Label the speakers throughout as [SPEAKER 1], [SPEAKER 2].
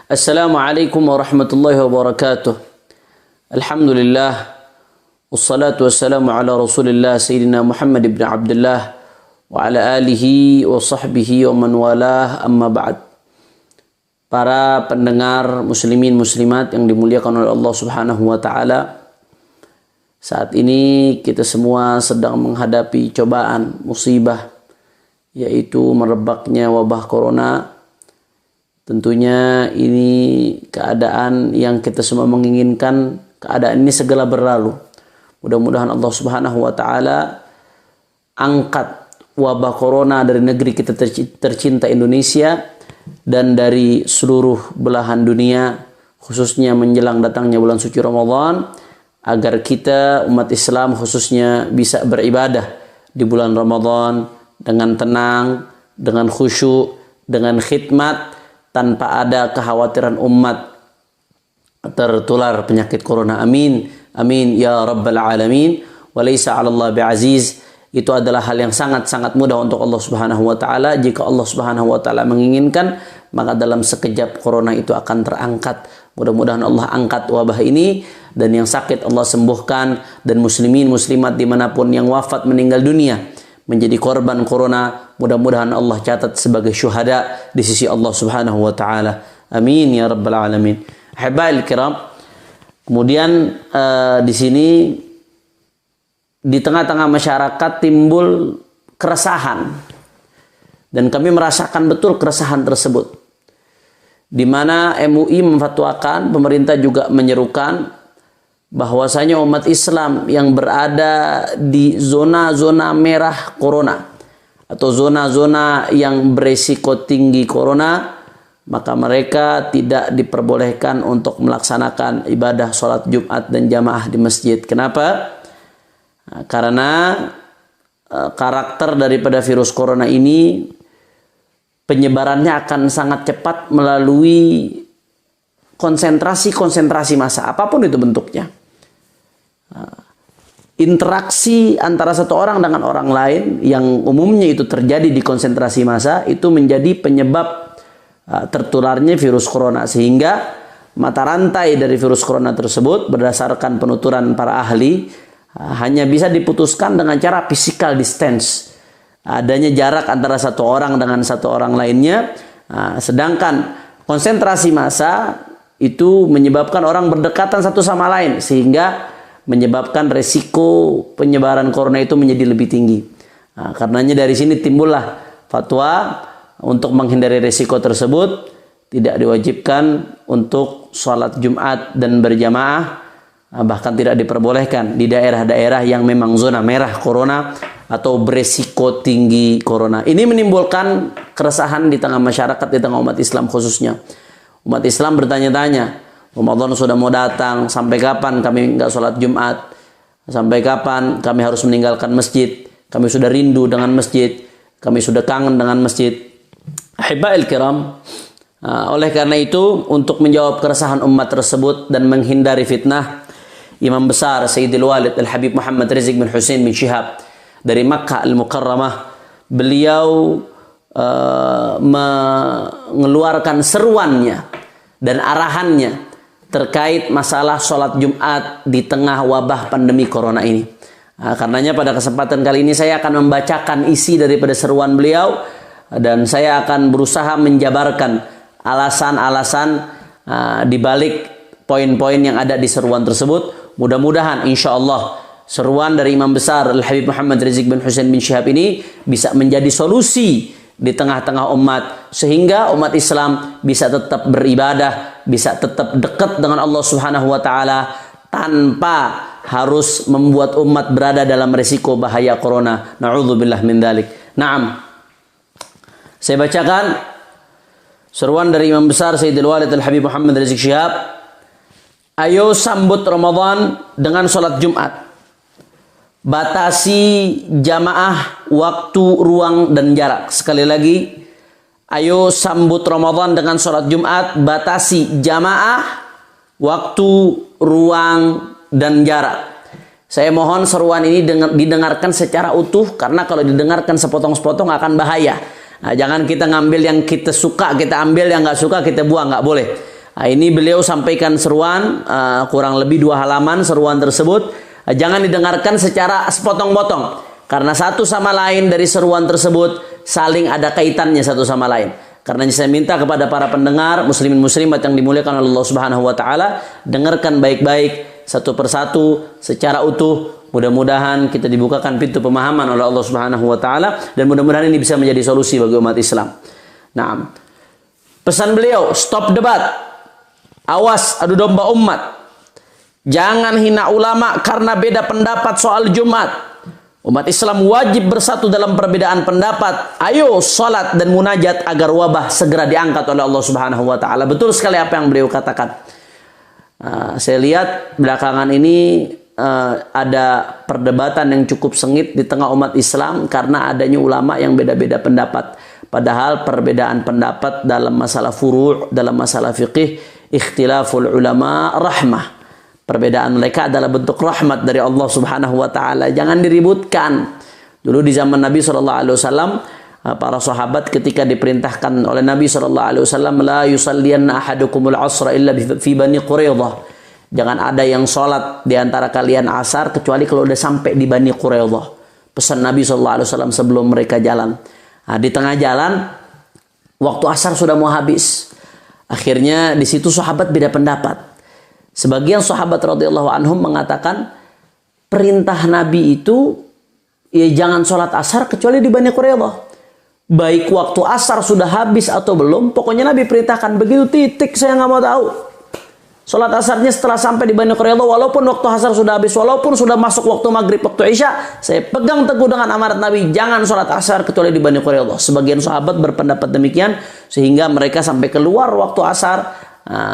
[SPEAKER 1] Assalamualaikum warahmatullahi wabarakatuh. Alhamdulillah. Wassalatu wassalamu ala rasulillah Sayyidina Muhammad ibn Abdullah wa ala alihi wa sahbihi wa man walah, amma ba'd. Para pendengar muslimin muslimat yang dimuliakan oleh Allah subhanahu wa ta'ala, saat ini kita semua sedang menghadapi cobaan, musibah, yaitu merebaknya wabah corona. Tentunya ini keadaan yang kita semua menginginkan keadaan ini segera berlalu. Mudah-mudahan Allah subhanahu wa ta'ala angkat wabah corona dari negeri kita tercinta Indonesia dan dari seluruh belahan dunia, khususnya menjelang datangnya bulan suci Ramadan, agar kita umat Islam khususnya bisa beribadah di bulan Ramadan dengan tenang, dengan khusyuk, dengan khidmat, tanpa ada kekhawatiran umat tertular penyakit corona. Amin. Amin ya rabbal alamin. Walaysa 'ala Allah bi'aziz. Itu adalah hal yang sangat-sangat mudah untuk Allah subhanahu wa ta'ala. Jika Allah subhanahu wa ta'ala menginginkan, maka dalam sekejap corona itu akan terangkat. Mudah-mudahan Allah angkat wabah ini, dan yang sakit Allah sembuhkan, dan muslimin muslimat dimanapun yang wafat meninggal dunia menjadi korban corona, mudah-mudahan Allah catat sebagai syuhada di sisi Allah subhanahu wa ta'ala. Amin ya rabbal alamin. Ahibba'il kiram, kemudian di sini di tengah-tengah masyarakat timbul keresahan, dan kami merasakan betul keresahan tersebut, di mana MUI memfatwakan, pemerintah juga menyerukan bahwasanya umat Islam yang berada di zona-zona merah corona atau zona-zona yang beresiko tinggi corona, maka mereka tidak diperbolehkan untuk melaksanakan ibadah sholat Jumat dan jamaah di masjid. Kenapa? Karena karakter daripada virus corona ini penyebarannya akan sangat cepat melalui konsentrasi massa, apapun itu bentuknya. Interaksi antara satu orang dengan orang lain yang umumnya itu terjadi di konsentrasi massa itu menjadi penyebab tertularnya virus corona, sehingga mata rantai dari virus corona tersebut berdasarkan penuturan para ahli hanya bisa diputuskan dengan cara physical distance, adanya jarak antara satu orang dengan satu orang lainnya. Sedangkan konsentrasi massa itu menyebabkan orang berdekatan satu sama lain, sehingga menyebabkan resiko penyebaran corona itu menjadi lebih tinggi. Karenanya dari sini timbullah fatwa untuk menghindari resiko tersebut, tidak diwajibkan untuk sholat Jumat dan berjamaah, bahkan tidak diperbolehkan di daerah-daerah yang memang zona merah corona atau beresiko tinggi corona. Ini menimbulkan keresahan di tengah masyarakat, di tengah umat Islam khususnya. Umat Islam bertanya-tanya, Ramadan sudah mau datang, sampai kapan kami nggak sholat Jumat? Sampai kapan kami harus meninggalkan masjid? Kami sudah rindu dengan masjid, kami sudah kangen dengan masjid. Ahibba'il kiram, oleh karena itu, untuk menjawab keresahan umat tersebut dan menghindari fitnah, Imam besar Sayyidil Walid Al-Habib Muhammad Rizik bin Hussein bin Shihab dari Makkah Al-Mukarramah, beliau mengeluarkan seruannya dan arahannya terkait masalah sholat Jumat di tengah wabah pandemi corona ini. Karenanya pada kesempatan kali ini saya akan membacakan isi daripada seruan beliau, dan saya akan berusaha menjabarkan alasan-alasan di balik poin-poin yang ada di seruan tersebut. Mudah-mudahan insya Allah seruan dari Imam besar Al-Habib Muhammad Rizik bin Hussein bin Shihab ini bisa menjadi solusi di tengah-tengah umat, sehingga umat Islam bisa tetap beribadah, bisa tetap dekat dengan Allah Subhanahu wa taala tanpa harus membuat umat berada dalam risiko bahaya corona. Na'udzubillah min dzalik. Naam. Saya bacakan seruan dari Imam besar Sayyidul Walid Al-Habib Muhammad Rizik Shihab. Ayo sambut Ramadan dengan sholat Jumat. Batasi jamaah, waktu, ruang, dan jarak. Sekali lagi, ayo sambut Ramadan dengan sholat Jumat. Batasi jamaah, waktu, ruang, dan jarak. Saya mohon seruan ini didengarkan secara utuh, karena kalau didengarkan sepotong-sepotong akan bahaya. Nah, jangan kita ngambil yang kita suka, kita ambil yang nggak suka, kita buang, nggak boleh. Nah, ini beliau sampaikan seruan kurang lebih 2 halaman seruan tersebut. Jangan didengarkan secara sepotong-potong karena satu sama lain dari seruan tersebut saling ada kaitannya satu sama lain. Karena saya minta kepada para pendengar muslimin muslimat yang dimuliakan oleh Allah Subhanahu wa taala, dengarkan baik-baik satu persatu secara utuh. Mudah-mudahan kita dibukakan pintu pemahaman oleh Allah Subhanahu wa taala dan mudah-mudahan ini bisa menjadi solusi bagi umat Islam. Nah, pesan beliau, stop debat. Awas adu domba umat. Jangan hina ulama karena beda pendapat soal Jumat. Umat Islam wajib bersatu dalam perbedaan pendapat. Ayo salat dan munajat agar wabah segera diangkat oleh Allah Subhanahu wa taala. Betul sekali apa yang beliau katakan. Saya lihat belakangan ini ada perdebatan yang cukup sengit di tengah umat Islam karena adanya ulama yang beda-beda pendapat. Padahal perbedaan pendapat dalam masalah furu', dalam masalah fiqih, ikhtilaful ulama rahmah. Perbedaan mereka adalah bentuk rahmat dari Allah Subhanahu wa taala. Jangan diributkan. Dulu di zaman Nabi SAW, para sahabat ketika diperintahkan oleh Nabi SAW, la yusalliyanna ahadukumul asra illa fi Bani Quraidah. Jangan ada yang sholat di antara kalian asar kecuali kalau udah sampai di Bani Quraidah. Pesan Nabi SAW sebelum mereka jalan. Nah, di tengah jalan waktu asar sudah mau habis. Akhirnya di situ sahabat beda pendapat. Sebagian sahabat radhiyallahu anhum mengatakan perintah Nabi itu ya jangan sholat asar kecuali di Bani Quraidah. Baik waktu asar sudah habis atau belum, pokoknya Nabi perintahkan begitu titik, saya nggak mau tahu. Sholat asarnya setelah sampai di Bani Quraidah, walaupun waktu asar sudah habis, walaupun sudah masuk waktu maghrib, waktu isya, saya pegang teguh dengan amarat Nabi, jangan sholat asar kecuali di Bani Quraidah. Sebagian sahabat berpendapat demikian, sehingga mereka sampai keluar waktu asar,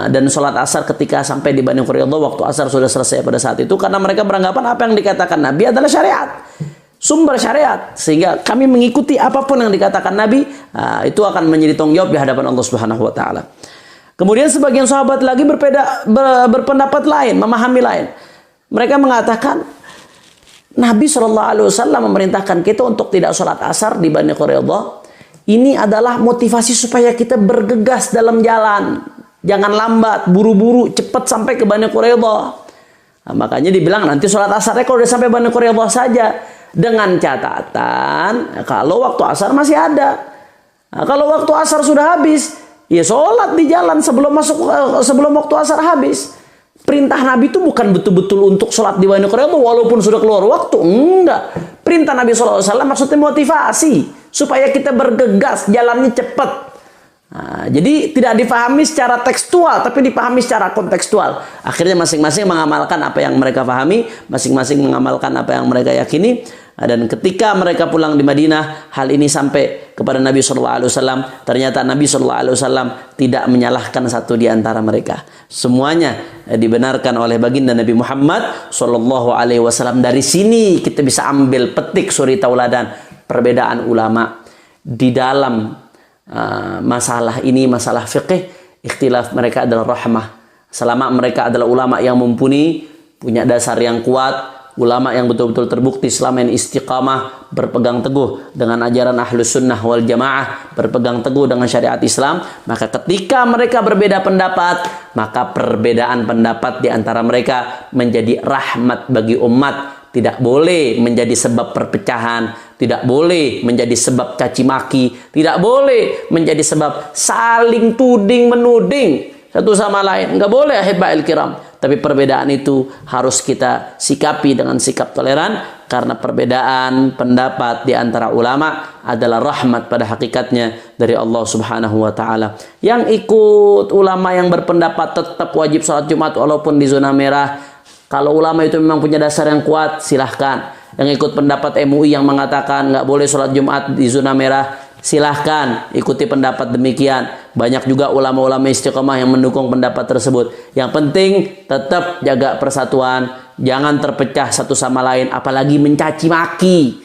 [SPEAKER 1] dan sholat asar ketika sampai di Bani Quraidah, waktu asar sudah selesai pada saat itu, karena mereka beranggapan apa yang dikatakan Nabi adalah syariat, sumber syariat, sehingga kami mengikuti apapun yang dikatakan Nabi, itu akan menjadi tanggung jawab di hadapan Allah Subhanahu wa taala. Kemudian sebagian sahabat lagi berpendapat lain, memahami lain. Mereka mengatakan Nabi SAW memerintahkan kita untuk tidak sholat asar di Bani Quraidah. Ini adalah motivasi supaya kita bergegas dalam jalan. Jangan lambat, buru-buru, cepat sampai ke Bani Quraidah. Nah, makanya dibilang nanti sholat asarnya kalau udah sampai Bani Quraidah saja. Dengan catatan kalau waktu asar masih ada. Nah, kalau waktu asar sudah habis, ya sholat di jalan sebelum waktu asar habis. Perintah Nabi itu bukan betul-betul untuk sholat di Bani Quraidah walaupun sudah keluar waktu. Enggak. Perintah Nabi SAW maksudnya motivasi supaya kita bergegas, jalannya cepat. Nah, jadi tidak dipahami secara tekstual, tapi dipahami secara kontekstual. Akhirnya masing-masing mengamalkan apa yang mereka pahami, masing-masing mengamalkan apa yang mereka yakini. Dan ketika mereka pulang di Madinah, hal ini sampai kepada Nabi SAW. Ternyata Nabi SAW tidak menyalahkan satu di antara mereka. Semuanya dibenarkan oleh baginda Nabi Muhammad SAW. Dari sini kita bisa ambil petik suri tauladan perbedaan ulama di dalam masalah ini, masalah fiqih. Ikhtilaf mereka adalah rahmah. Selama mereka adalah ulama yang mumpuni, punya dasar yang kuat, ulama yang betul-betul terbukti selama ini istiqamah, berpegang teguh dengan ajaran ahlus sunnah wal jamaah, berpegang teguh dengan syariat Islam, maka ketika mereka berbeda pendapat, maka perbedaan pendapat di antara mereka menjadi rahmat bagi umat. Tidak boleh menjadi sebab perpecahan, tidak boleh menjadi sebab caci maki, tidak boleh menjadi sebab saling tuding menuding satu sama lain. Enggak boleh, ahibba'il kiram. Tapi perbedaan itu harus kita sikapi dengan sikap toleran, karena perbedaan pendapat di antara ulama adalah rahmat pada hakikatnya dari Allah Subhanahu wa taala. Yang ikut ulama yang berpendapat tetap wajib sholat Jumat walaupun di zona merah, kalau ulama itu memang punya dasar yang kuat, silahkan. Yang ikut pendapat MUI yang mengatakan nggak boleh sholat Jumat di zona merah, silahkan ikuti pendapat demikian. Banyak juga ulama-ulama istiqomah yang mendukung pendapat tersebut. Yang penting tetap jaga persatuan, jangan terpecah satu sama lain, apalagi mencaci maki.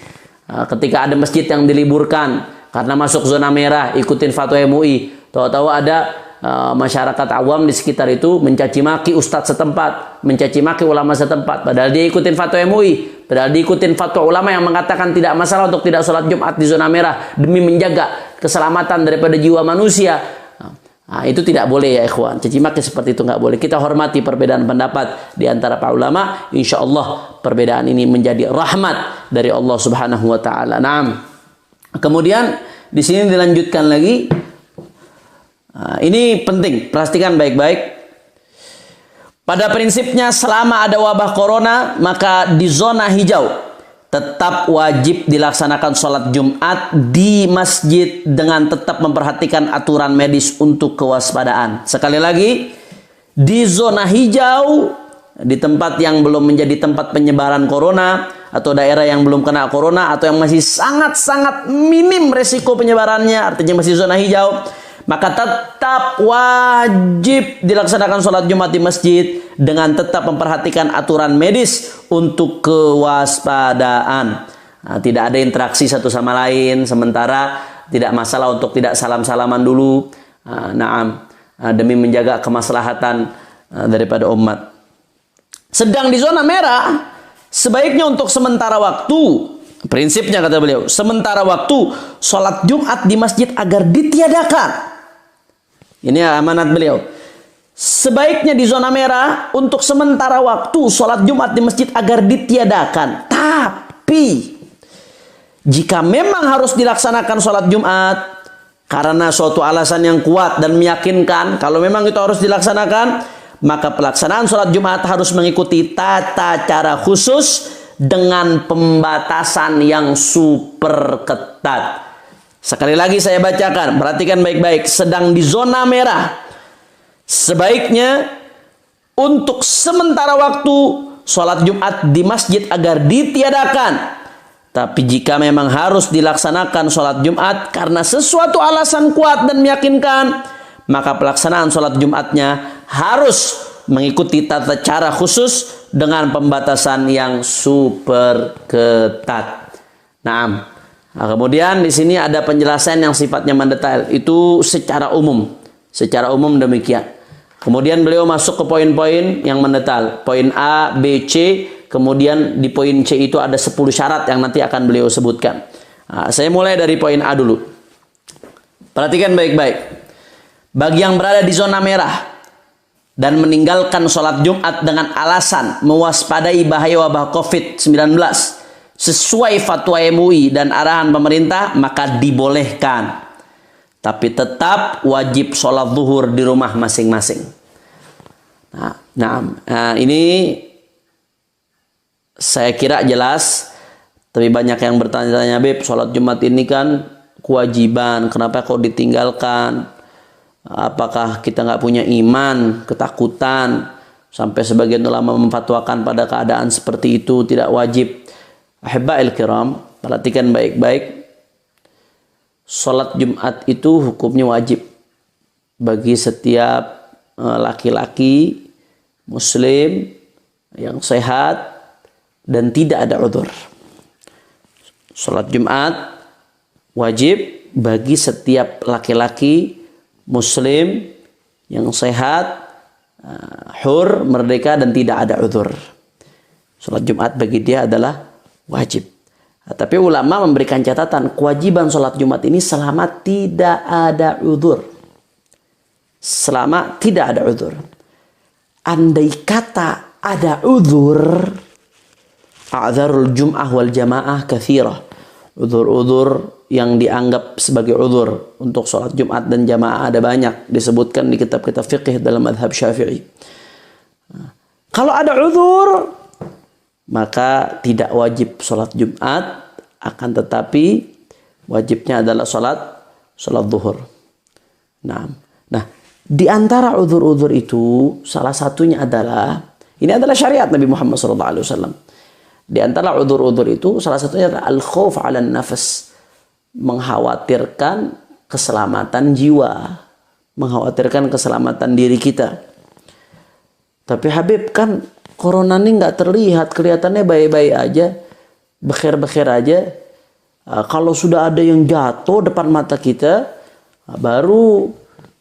[SPEAKER 1] Ketika ada masjid yang diliburkan karena masuk zona merah, ikutin fatwa MUI, tahu-tahu ada masyarakat awam di sekitar itu mencaci maki ustadz setempat, mencaci maki ulama setempat, padahal dia ikutin fatwa MUI, padahal dia ikutin fatwa ulama yang mengatakan tidak masalah untuk tidak sholat Jumat di zona merah demi menjaga keselamatan daripada jiwa manusia. Nah, itu tidak boleh ya ikhwan. Caci maki seperti itu nggak boleh. Kita hormati perbedaan pendapat di antara para ulama. Insya Allah perbedaan ini menjadi rahmat dari Allah Subhanahu wa taala. Naam. Kemudian di sini dilanjutkan lagi. Nah, ini penting, perhatikan baik-baik. Pada prinsipnya selama ada wabah corona, maka di zona hijau tetap wajib dilaksanakan sholat Jumat di masjid dengan tetap memperhatikan aturan medis untuk kewaspadaan. Sekali lagi, di zona hijau, di tempat yang belum menjadi tempat penyebaran corona, atau daerah yang belum kena corona, atau yang masih sangat-sangat minim resiko penyebarannya, artinya masih zona hijau, maka tetap wajib dilaksanakan sholat Jumat di masjid dengan tetap memperhatikan aturan medis untuk kewaspadaan. Nah, tidak ada interaksi satu sama lain, sementara tidak masalah untuk tidak salam-salaman dulu. Demi menjaga kemaslahatan daripada umat. Sedang di zona merah, sebaiknya untuk sementara waktu, prinsipnya kata beliau, sementara waktu sholat Jumat di masjid agar ditiadakan. Ini amanat beliau. Sebaiknya di zona merah untuk sementara waktu sholat Jumat di masjid agar ditiadakan. Tapi jika memang harus dilaksanakan sholat Jumat karena suatu alasan yang kuat dan meyakinkan, kalau memang itu harus dilaksanakan, maka pelaksanaan sholat Jumat harus mengikuti tata cara khusus dengan pembatasan yang super ketat. Sekali lagi saya bacakan, perhatikan baik-baik. Sedang di zona merah, sebaiknya untuk sementara waktu sholat Jumat di masjid agar ditiadakan. Tapi jika memang harus dilaksanakan sholat Jumat karena sesuatu alasan kuat dan meyakinkan, maka pelaksanaan sholat Jumatnya harus mengikuti tata cara khusus dengan pembatasan yang super ketat. Nah, kemudian di sini ada penjelasan yang sifatnya mendetail. Itu secara umum demikian. Kemudian beliau masuk ke poin-poin yang mendetail. Poin A, B, C. Kemudian di poin C itu ada 10 syarat yang nanti akan beliau sebutkan. Nah, saya mulai dari poin A dulu. Perhatikan baik-baik. Bagi yang berada di zona merah dan meninggalkan sholat Jumat dengan alasan mewaspadai bahaya wabah COVID-19 sesuai fatwa MUI dan arahan pemerintah, maka dibolehkan. Tapi tetap wajib sholat zuhur di rumah masing-masing. Ini saya kira jelas. Tapi banyak yang bertanya-tanya, Beb, sholat Jumat ini kan kewajiban, kenapa kok ditinggalkan? Apakah kita nggak punya iman, ketakutan, sampai sebagian ulama memfatwakan pada keadaan seperti itu tidak wajib. Ahibba'il kiram, perhatikan baik-baik. Sholat Jumat itu hukumnya wajib bagi setiap laki-laki muslim yang sehat dan tidak ada udzur. Sholat Jumat wajib bagi setiap laki-laki muslim yang sehat, hur, merdeka dan tidak ada udzur. Sholat Jumat bagi dia adalah wajib. Tapi ulama memberikan catatan kewajiban sholat Jumat ini selama tidak ada udzur. Selama tidak ada udzur. Andai kata ada udzur, a'dzarul jum'ah wal jamaah katsirah. Udzur-udzur yang dianggap sebagai udzur untuk sholat Jumat dan jamaah ada banyak, disebutkan di kitab-kitab fiqih dalam mazhab Syafi'i. Kalau ada udzur, maka tidak wajib sholat Jumat, akan tetapi wajibnya adalah sholat zuhur. Nah, di antara udzur-udzur itu salah satunya adalah, ini adalah syariat Nabi Muhammad SAW. Di antara udzur-udzur itu salah satunya adalah al-khauf 'alan nafas, mengkhawatirkan keselamatan jiwa, mengkhawatirkan keselamatan diri kita. Tapi Habib, kan corona ini nggak terlihat, kelihatannya baik-baik aja, bekher-bekher aja. Kalau sudah ada yang jatuh depan mata kita, baru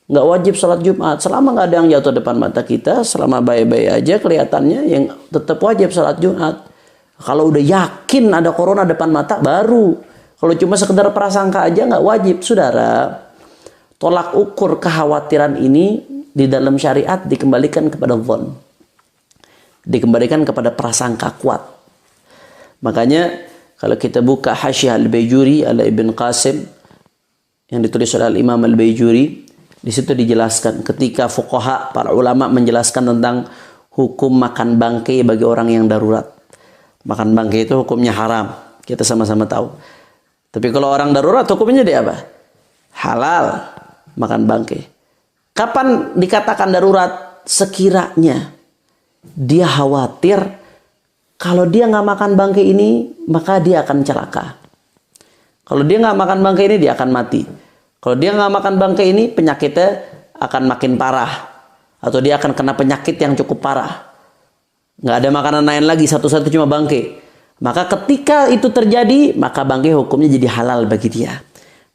[SPEAKER 1] nggak wajib sholat Jumat. Selama nggak ada yang jatuh depan mata kita, selama baik-baik aja kelihatannya, yang tetap wajib sholat Jumat. Kalau udah yakin ada corona depan mata, baru. Kalau cuma sekedar prasangka aja nggak wajib, saudara. tolak ukur kekhawatiran ini di dalam syariat dikembalikan kepada dhon. Dikembalikan kepada prasangka kuat. Makanya kalau kita buka Hasyiah Al-Baijuri ala Ibn Qasim yang ditulis oleh Al-Imam Al-Baijuri, di situ dijelaskan ketika fuqaha, para ulama menjelaskan tentang hukum makan bangkai bagi orang yang darurat. Makan bangkai itu hukumnya haram. Kita sama-sama tahu. Tapi kalau orang darurat hukumnya dia apa? Halal makan bangkai. Kapan dikatakan darurat? Sekiranya dia khawatir kalau dia nggak makan bangkai ini maka dia akan celaka. Kalau dia nggak makan bangkai ini dia akan mati. Kalau dia nggak makan bangkai ini penyakitnya akan makin parah atau dia akan kena penyakit yang cukup parah. Nggak ada makanan lain lagi, satu-satu cuma bangkai. Maka ketika itu terjadi maka bangkai hukumnya jadi halal bagi dia.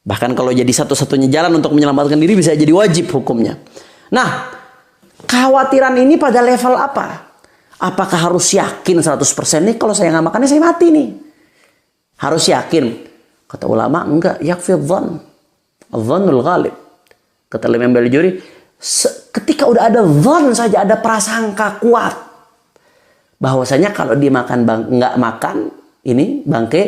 [SPEAKER 1] Bahkan kalau jadi satu-satunya jalan untuk menyelamatkan diri bisa jadi wajib hukumnya. Nah, kekhawatiran ini pada level apa? Apakah harus yakin 100% nih kalau saya nggak makannya saya mati nih? Harus yakin. Kata ulama enggak, yakfi dhon. Dhonul ghalib. Kata Imam Al-Baijuri, ketika udah ada dhon saja, ada prasangka kuat bahwasanya kalau dia nggak makan ini bangkai,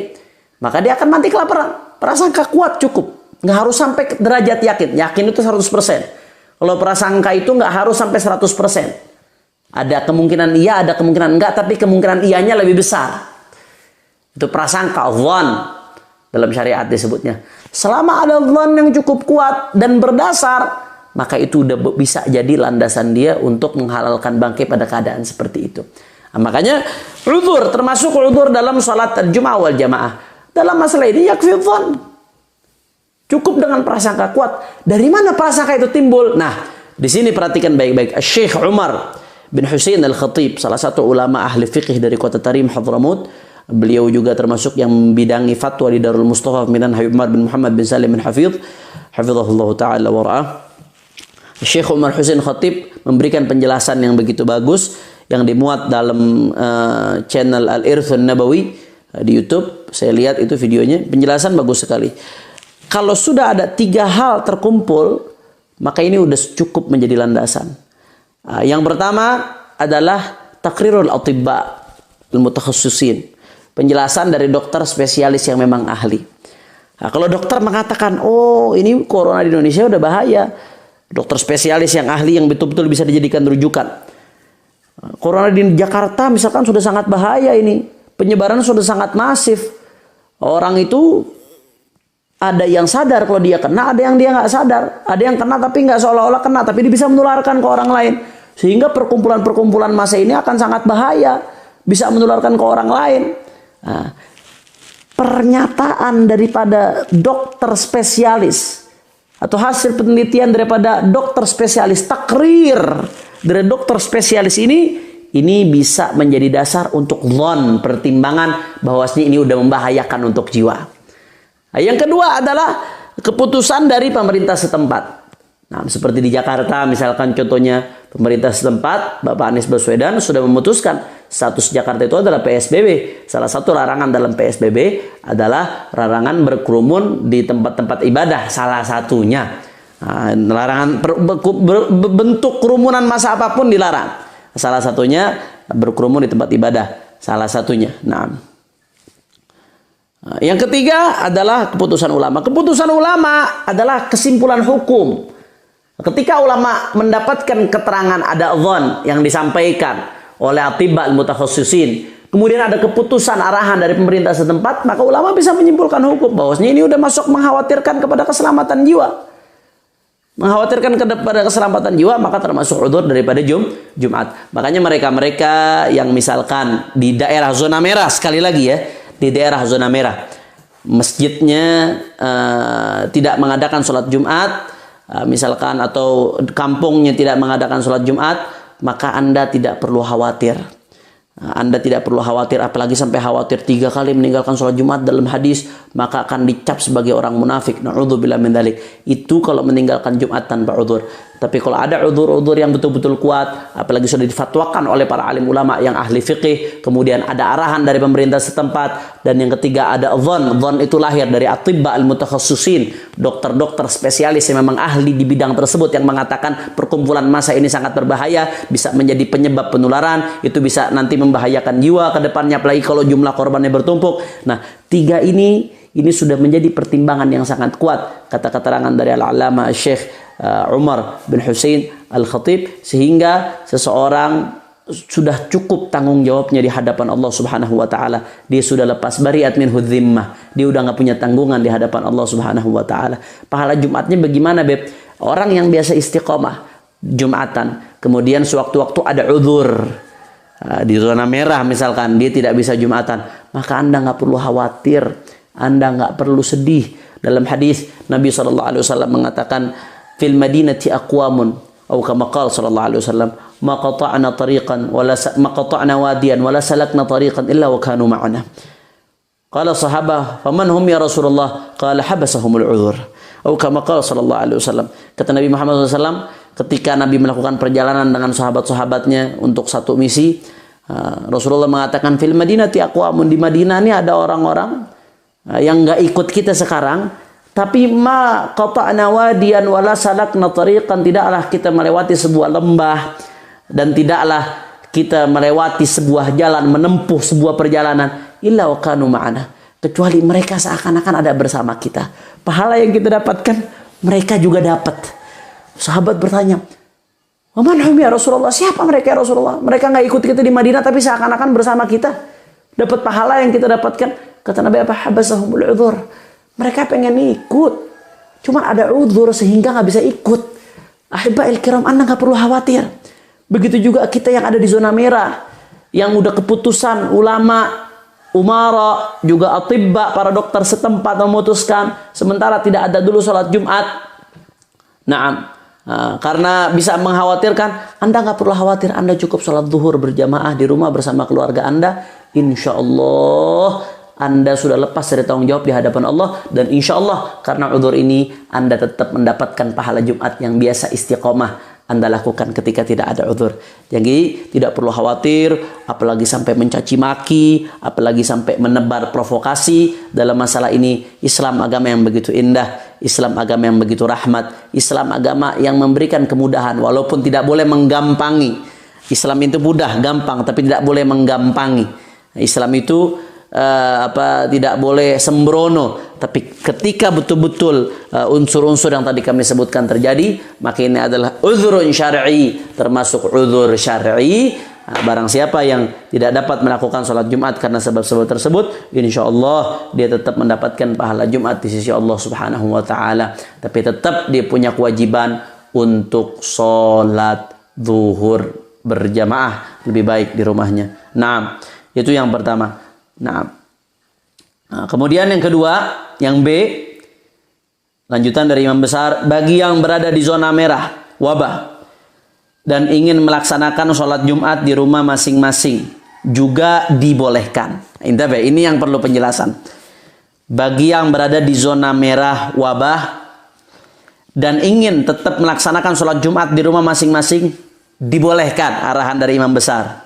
[SPEAKER 1] maka dia akan mati kelaparan. Prasangka kuat cukup. Nggak harus sampai ke derajat yakin. Yakin itu 100%. Kalau prasangka itu nggak harus sampai 100%. Ada kemungkinan iya, ada kemungkinan enggak, tapi kemungkinan iyanya lebih besar. Itu prasangka, dhon. Dalam syariat disebutnya. Selama ada dhon yang cukup kuat dan berdasar, maka itu udah bisa jadi landasan dia untuk menghalalkan bangkai pada keadaan seperti itu. Nah, makanya udzur, termasuk udzur dalam salat al-jum'ah wal jamaah. Dalam masalah ini yakfi dhon. Cukup dengan prasangka kuat. Dari mana prasangka itu timbul? Nah, di sini perhatikan baik-baik. Syekh Umar bin Husain Al-Khatib, salah satu ulama ahli fiqih dari kota Tarim, Hadramut. Beliau juga termasuk yang membidangi fatwa di Darul Mustafa Minan Habib Umar bin Muhammad bin Salim bin Hafidh. Hafizahullah ta'ala wa ra'ah. Syekh Umar Husain Khatib memberikan penjelasan yang begitu bagus yang dimuat dalam channel Al-Irthun Nabawi di YouTube. Saya lihat itu videonya, penjelasan bagus sekali. Kalau sudah ada 3 hal terkumpul, maka ini udah cukup menjadi landasan. Yang pertama adalah takrirul atibba al-mutakhassisin, penjelasan dari dokter spesialis yang memang ahli. Nah, kalau dokter mengatakan, oh ini corona di Indonesia udah bahaya, dokter spesialis yang ahli yang betul-betul bisa dijadikan rujukan. Corona di Jakarta misalkan sudah sangat bahaya ini. Penyebaran sudah sangat masif. Orang itu ada yang sadar kalau dia kena, ada yang dia nggak sadar. Ada yang kena tapi nggak seolah-olah kena, tapi dia bisa menularkan ke orang lain. Sehingga perkumpulan-perkumpulan massa ini akan sangat bahaya. Bisa menularkan ke orang lain. Nah, pernyataan daripada dokter spesialis atau hasil penelitian daripada dokter spesialis, takrir dari dokter spesialis ini bisa menjadi dasar untuk dhon, pertimbangan bahwasanya ini udah membahayakan untuk jiwa. Nah, yang kedua adalah keputusan dari pemerintah setempat. Nah, seperti di Jakarta misalkan contohnya, pemerintah setempat Bapak Anies Baswedan sudah memutuskan status Jakarta itu adalah PSBB. Salah satu larangan dalam PSBB adalah larangan berkerumun di tempat-tempat ibadah, salah satunya. Nah, larangan bentuk kerumunan massa apapun dilarang. Salah satunya berkerumun di tempat ibadah. Salah satunya. Nah, yang ketiga adalah keputusan ulama. Keputusan ulama adalah kesimpulan hukum. Ketika ulama mendapatkan keterangan ada dhon yang disampaikan oleh atibba al-mutakhassisin, kemudian ada keputusan arahan dari pemerintah setempat, maka ulama bisa menyimpulkan hukum bahwasanya ini udah masuk mengkhawatirkan kepada keselamatan jiwa. Mengkhawatirkan kepada keselamatan jiwa, maka termasuk udzur daripada Jumat. Makanya mereka-mereka yang misalkan di daerah zona merah, sekali lagi ya, di daerah zona merah, masjidnya tidak mengadakan sholat Jumat, misalkan, atau kampungnya tidak mengadakan sholat Jumat, maka Anda tidak perlu khawatir. Anda tidak perlu khawatir, apalagi sampai khawatir 3 kali meninggalkan sholat Jumat dalam hadis, maka akan dicap sebagai orang munafik. Na'udzubillah min dzalik. Itu kalau meninggalkan Jumat tanpa udzur. Tapi kalau ada udzur-udzur yang betul-betul kuat, apalagi sudah difatwakan oleh para alim ulama yang ahli fiqih, kemudian ada arahan dari pemerintah setempat, dan yang ketiga ada dhon. Dhon itu lahir dari atibba al-mutakhassisin, dokter-dokter spesialis yang memang ahli di bidang tersebut, yang mengatakan perkumpulan massa ini sangat berbahaya, bisa menjadi penyebab penularan, itu bisa nanti membahayakan jiwa ke depannya, apalagi kalau jumlah korbannya bertumpuk. Nah, 3 ini sudah menjadi pertimbangan yang sangat kuat, kata keterangan dari al-alama Syekh Umar bin Husain Al-Khatib, sehingga seseorang sudah cukup tanggung jawabnya di hadapan Allah Subhanahu wa taala. Dia sudah lepas bariat minhu dhimmah. Dia udah nggak punya tanggungan di hadapan Allah Subhanahu wa taala. Pahala Jumatnya bagaimana, Beb? Orang yang biasa istiqomah Jumatan, kemudian sewaktu-waktu ada udzur, di zona merah misalkan, dia tidak bisa Jumatan, maka Anda nggak perlu khawatir, Anda nggak perlu sedih. Dalam hadis Nabi SAW mengatakan, fil madinati aqwamun, atau kama qala sallallahu alaihi wasallam, ma qata'na tariqan wala ma qata'na wadiyan wala salakna tariqan illa wa kanu ma'ana. Qala sahabah, faman hum ya Rasulullah? Qala habasahumul udzur. Atau kama qala sallallahu alaihi wasallam. Kata Nabi Muhammad SAW, ketika Nabi melakukan perjalanan dengan sahabat-sahabatnya untuk satu misi, Rasulullah mengatakan, fil madinati aqwamun, di Madinah ini ada orang-orang yang enggak ikut kita sekarang, tapi ma qata'na wadiyan wala salakna tariqan, tidaklah kita melewati sebuah lembah dan tidaklah kita melewati sebuah jalan, menempuh sebuah perjalanan, illa wa kanu ma'ana, kecuali mereka seakan-akan ada bersama kita. Pahala yang kita dapatkan mereka juga dapat. Sahabat bertanya, "Wa man hum ya Rasulullah?" Siapa mereka ya Rasulullah? Mereka nggak ikut kita di Madinah tapi seakan-akan bersama kita. Dapat pahala yang kita dapatkan. Kata Nabi, apa habasahumul udzur. Mereka pengen ikut, cuma ada udzur sehingga nggak bisa ikut. Ahibbail kiram, Anda nggak perlu khawatir. Begitu juga kita yang ada di zona merah, yang udah keputusan ulama, umara, juga atibba, para dokter setempat memutuskan sementara tidak ada dulu sholat Jumat. Karena bisa mengkhawatirkan, Anda nggak perlu khawatir. Anda cukup sholat zuhur berjamaah di rumah bersama keluarga Anda. Insya Allah Anda sudah lepas dari tanggung jawab di hadapan Allah, dan insya Allah karena udzur ini Anda tetap mendapatkan pahala Jumat yang biasa istiqomah Anda lakukan ketika tidak ada udzur. Jadi tidak perlu khawatir, apalagi sampai mencaci maki, apalagi sampai menebar provokasi dalam masalah ini. Islam agama yang begitu indah, Islam agama yang begitu rahmat, Islam agama yang memberikan kemudahan walaupun tidak boleh menggampangi. Islam itu mudah, gampang, tapi tidak boleh menggampangi. Islam itu tidak boleh sembrono, tapi ketika betul-betul unsur-unsur yang tadi kami sebutkan terjadi, maka ini adalah udzurun syar'i, termasuk udzur syar'i. Barang siapa yang tidak dapat melakukan sholat Jumat karena sebab-sebab tersebut, insya Allah dia tetap mendapatkan pahala Jumat di sisi Allah Subhanahu wa taala, tapi tetap dia punya kewajiban untuk sholat zuhur berjamaah, lebih baik di rumahnya. Nah, itu yang pertama. Nah, kemudian yang kedua, yang B, lanjutan dari imam besar, bagi yang berada di zona merah wabah dan ingin melaksanakan sholat Jumat di rumah masing-masing juga dibolehkan. Ini yang perlu penjelasan. Bagi yang berada di zona merah wabah dan ingin tetap melaksanakan sholat Jumat di rumah masing-masing dibolehkan, arahan dari imam besar.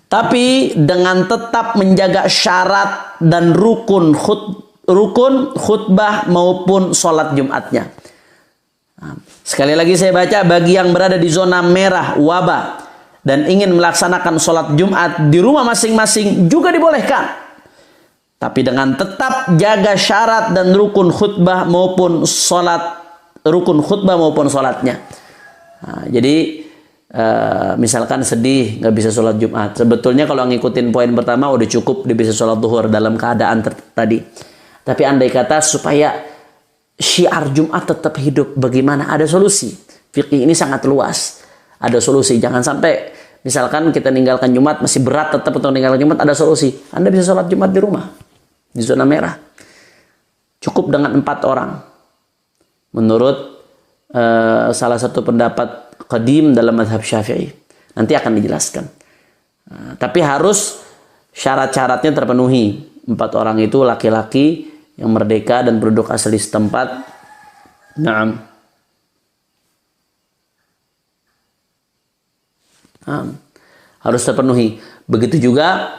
[SPEAKER 1] Tapi dengan tetap menjaga syarat dan rukun khutbah maupun sholat Jumatnya. Sekali lagi saya baca, bagi yang berada di zona merah wabah dan ingin melaksanakan sholat Jumat di rumah masing-masing juga dibolehkan. Tapi dengan tetap jaga syarat dan rukun khutbah maupun sholatnya. Jadi misalkan sedih nggak bisa sholat Jumat, sebetulnya kalau ngikutin poin pertama udah cukup dia bisa sholat zuhur dalam keadaan tadi. Tapi andai kata supaya syiar Jumat tetap hidup, bagaimana? Ada solusi. Fikih ini sangat luas, ada solusi. Jangan sampai misalkan kita ninggalkan Jumat masih berat tetap untuk ninggalkan Jumat, ada solusi. Anda bisa sholat Jumat di rumah di zona merah, cukup dengan 4 orang menurut salah satu pendapat qadim dalam mazhab Syafi'i. Nanti akan dijelaskan. Tapi harus syarat-syaratnya terpenuhi. 4 orang itu laki-laki yang merdeka dan penduduk asli setempat. Naam. Harus terpenuhi. Begitu juga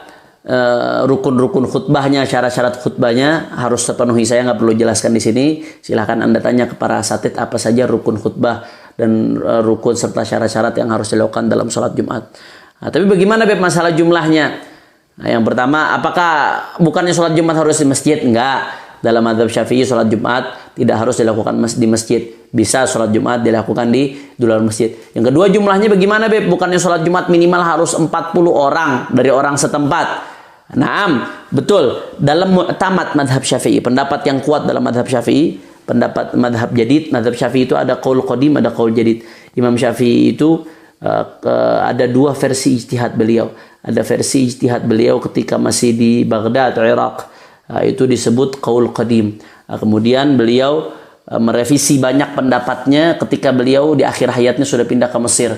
[SPEAKER 1] rukun-rukun khutbahnya, syarat-syarat khutbahnya harus terpenuhi. Saya nggak perlu jelaskan di sini. Silahkan Anda tanya ke para asatid apa saja rukun khutbah dan rukun serta syarat-syarat yang harus dilakukan dalam sholat Jumat. Tapi bagaimana Beb masalah jumlahnya? Yang pertama, apakah bukannya sholat Jumat harus di masjid? Enggak. Dalam mazhab Syafi'i sholat Jumat tidak harus dilakukan di masjid. Bisa sholat Jumat dilakukan di luar masjid. Yang kedua, jumlahnya bagaimana Beb? Bukannya sholat Jumat minimal harus 40 orang dari orang setempat. Naam, betul. Dalam mu'tamad mazhab Syafi'i, pendapat yang kuat dalam mazhab Syafi'i, pendapat mazhab jadid, mazhab Syafi'i itu ada qaul qadim, ada qaul jadid. Imam Syafi'i itu ada 2 versi ijtihad beliau. Ada versi ijtihad beliau ketika masih di Baghdad, Irak. Itu disebut qaul qadim. Kemudian beliau merevisi banyak pendapatnya ketika beliau di akhir hayatnya sudah pindah ke Mesir.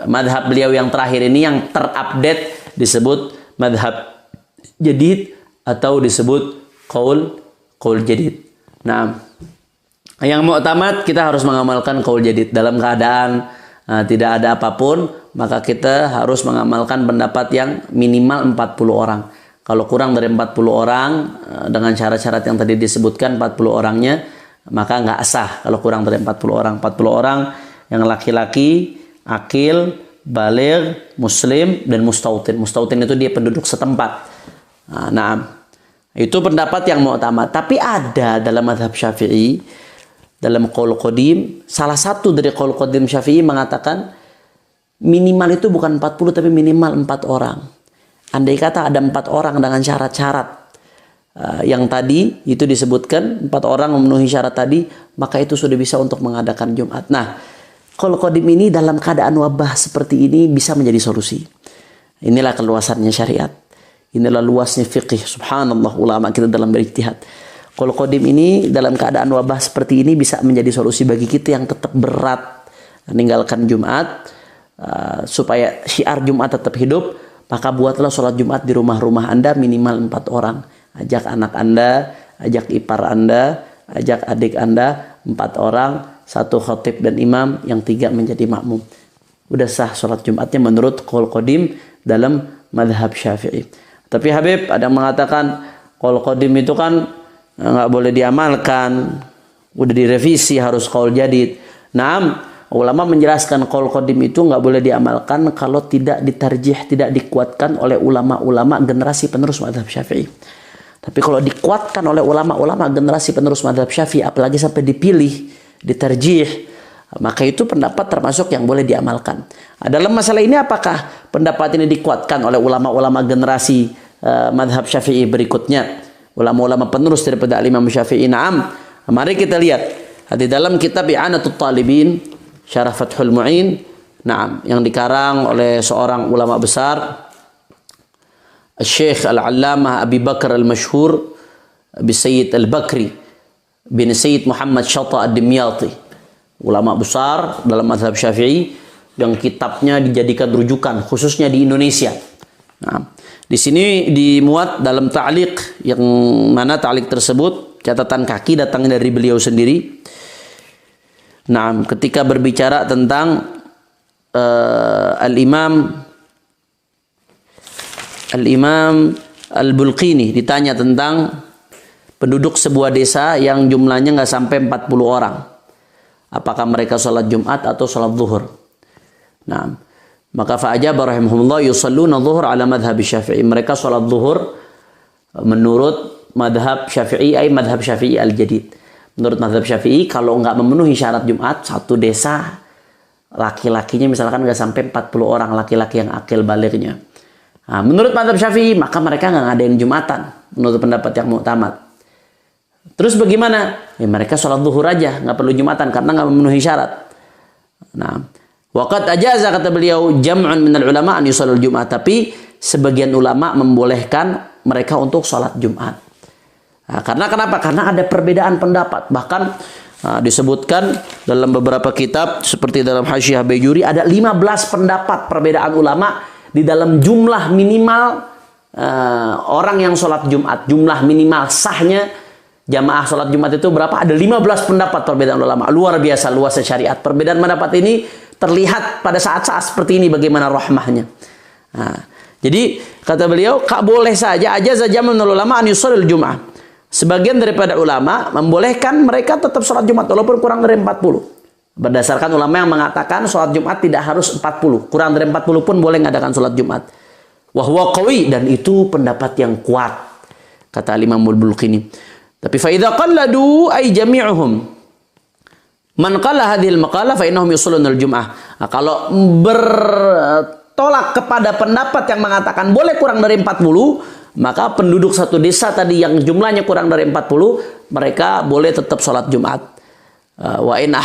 [SPEAKER 1] Madhab beliau yang terakhir ini yang terupdate disebut madhab jadid atau disebut qaul jadid. Nah, yang mu'tamad kita harus mengamalkan qaul jadid dalam keadaan tidak ada apapun, maka kita harus mengamalkan pendapat yang minimal 40 orang. Kalau kurang dari 40 orang dengan syarat-syarat yang tadi disebutkan 40 orangnya, maka nggak sah kalau kurang dari 40 orang. 40 orang yang laki-laki, akil, baligh, muslim, dan mustautin. Mustautin itu dia penduduk setempat. Nah, itu pendapat yang mu'tamad. Tapi ada dalam mazhab Syafi'i, dalam qaul qadim, salah satu dari qaul qadim Syafi'i mengatakan minimal itu bukan 40 tapi minimal 4 orang. Andai kata ada 4 orang dengan syarat-syarat yang tadi itu disebutkan, 4 orang memenuhi syarat tadi, maka itu sudah bisa untuk mengadakan Jumat. Nah, qaul qadim ini dalam keadaan wabah seperti ini bisa menjadi solusi. Inilah keluasannya syariat. Inilah luasnya fiqih. Subhanallah, ulama kita dalam berijtihad. Qaul qadim ini dalam keadaan wabah seperti ini bisa menjadi solusi bagi kita yang tetap berat meninggalkan Jumat, supaya syiar Jumat tetap hidup. Maka buatlah sholat Jumat di rumah-rumah Anda minimal 4 orang. Ajak anak Anda, ajak ipar Anda, ajak adik Anda, 4 orang, 1 khatib dan imam, yang 3 menjadi makmum. Udah sah sholat Jumatnya menurut qaul qadim dalam madhab Syafi'i. Tapi Habib ada yang mengatakan qaul qadim itu kan nggak boleh diamalkan, udah direvisi harus qaul jadid. Naam, ulama menjelaskan qaul qadim itu nggak boleh diamalkan kalau tidak ditarjih, tidak dikuatkan oleh ulama-ulama generasi penerus mazhab Syafi'i. Tapi kalau dikuatkan oleh ulama-ulama generasi penerus mazhab Syafi'i, apalagi sampai dipilih, ditarjih, maka itu pendapat termasuk yang boleh diamalkan. Dalam masalah ini apakah pendapat ini dikuatkan oleh ulama-ulama generasi mazhab Syafi'i berikutnya, ulama-ulama penerus daripada Imam Syafi'i? Naam. Mari kita lihat di dalam kitab I'anatul Talibin Syarah Fathul Mu'in, naam, yang dikarang oleh seorang ulama besar, Syekh Al-Allamah Abi Bakar Al-Mashhur bin Sayyid Al-Bakri bin Sayyid Muhammad Syata Ad-Dimyati, ulama besar dalam mazhab Syafi'i yang kitabnya dijadikan rujukan khususnya di Indonesia. Nah, di sini dimuat dalam ta'liq, yang mana ta'liq tersebut catatan kaki datangnya dari beliau sendiri. Nah, ketika berbicara tentang Al-Imam Al-Bulqini ditanya tentang penduduk sebuah desa yang jumlahnya nggak sampai 40 orang. Apakah mereka sholat Jumat atau sholat zuhur? Nah, maka fa'ajaba rahimahumullah yusalluna zuhur ala madhab Syafi'i. Mereka sholat zuhur menurut madhab Syafi'i, ay madhab Syafi'i al-jadid. Menurut mazhab Syafi'i, kalau nggak memenuhi syarat Jumat, satu desa laki-lakinya misalkan nggak sampai 40 orang laki-laki yang akil balighnya. Nah, menurut mazhab Syafi'i, maka mereka nggak ngadain Jumatan menurut pendapat yang mu'tamad. Terus bagaimana? Ya, mereka sholat zuhur aja, nggak perlu Jumatan karena nggak memenuhi syarat. Nah, waqad ajaza, kata beliau, jam'un minal ulama an yusallul Jum'at. Tapi sebagian ulama membolehkan mereka untuk sholat Jumat. Nah, karena kenapa? Karena ada perbedaan pendapat. Bahkan disebutkan dalam beberapa kitab seperti dalam Hasyiah Bajuri ada 15 pendapat perbedaan ulama di dalam jumlah minimal orang yang sholat Jumat, jumlah minimal sahnya jamaah sholat Jumat itu berapa? Ada 15 pendapat perbedaan ulama. Luar biasa luasnya syariat. Perbedaan pendapat ini terlihat pada saat-saat seperti ini bagaimana rahmahnya. Nah, jadi kata beliau, boleh saja menurut ulama an yusallil Jum'ah. Sebagian daripada ulama membolehkan mereka tetap sholat Jumat walaupun kurang dari 40. Berdasarkan ulama yang mengatakan sholat Jumat tidak harus 40. Kurang dari 40 pun boleh mengadakan sholat Jumat. Wahwa qawi, dan itu pendapat yang kuat, kata Imam Al-Bulqini. Tapi fa idza qalladu ay jami'uhum man qala hadhil maqala fa innahum yusalluna al-jum'ah. Nah, kalau bertolak kepada pendapat yang mengatakan boleh kurang dari 40, maka penduduk satu desa tadi yang jumlahnya kurang dari 40, mereka boleh tetap sholat Jumat. Wa in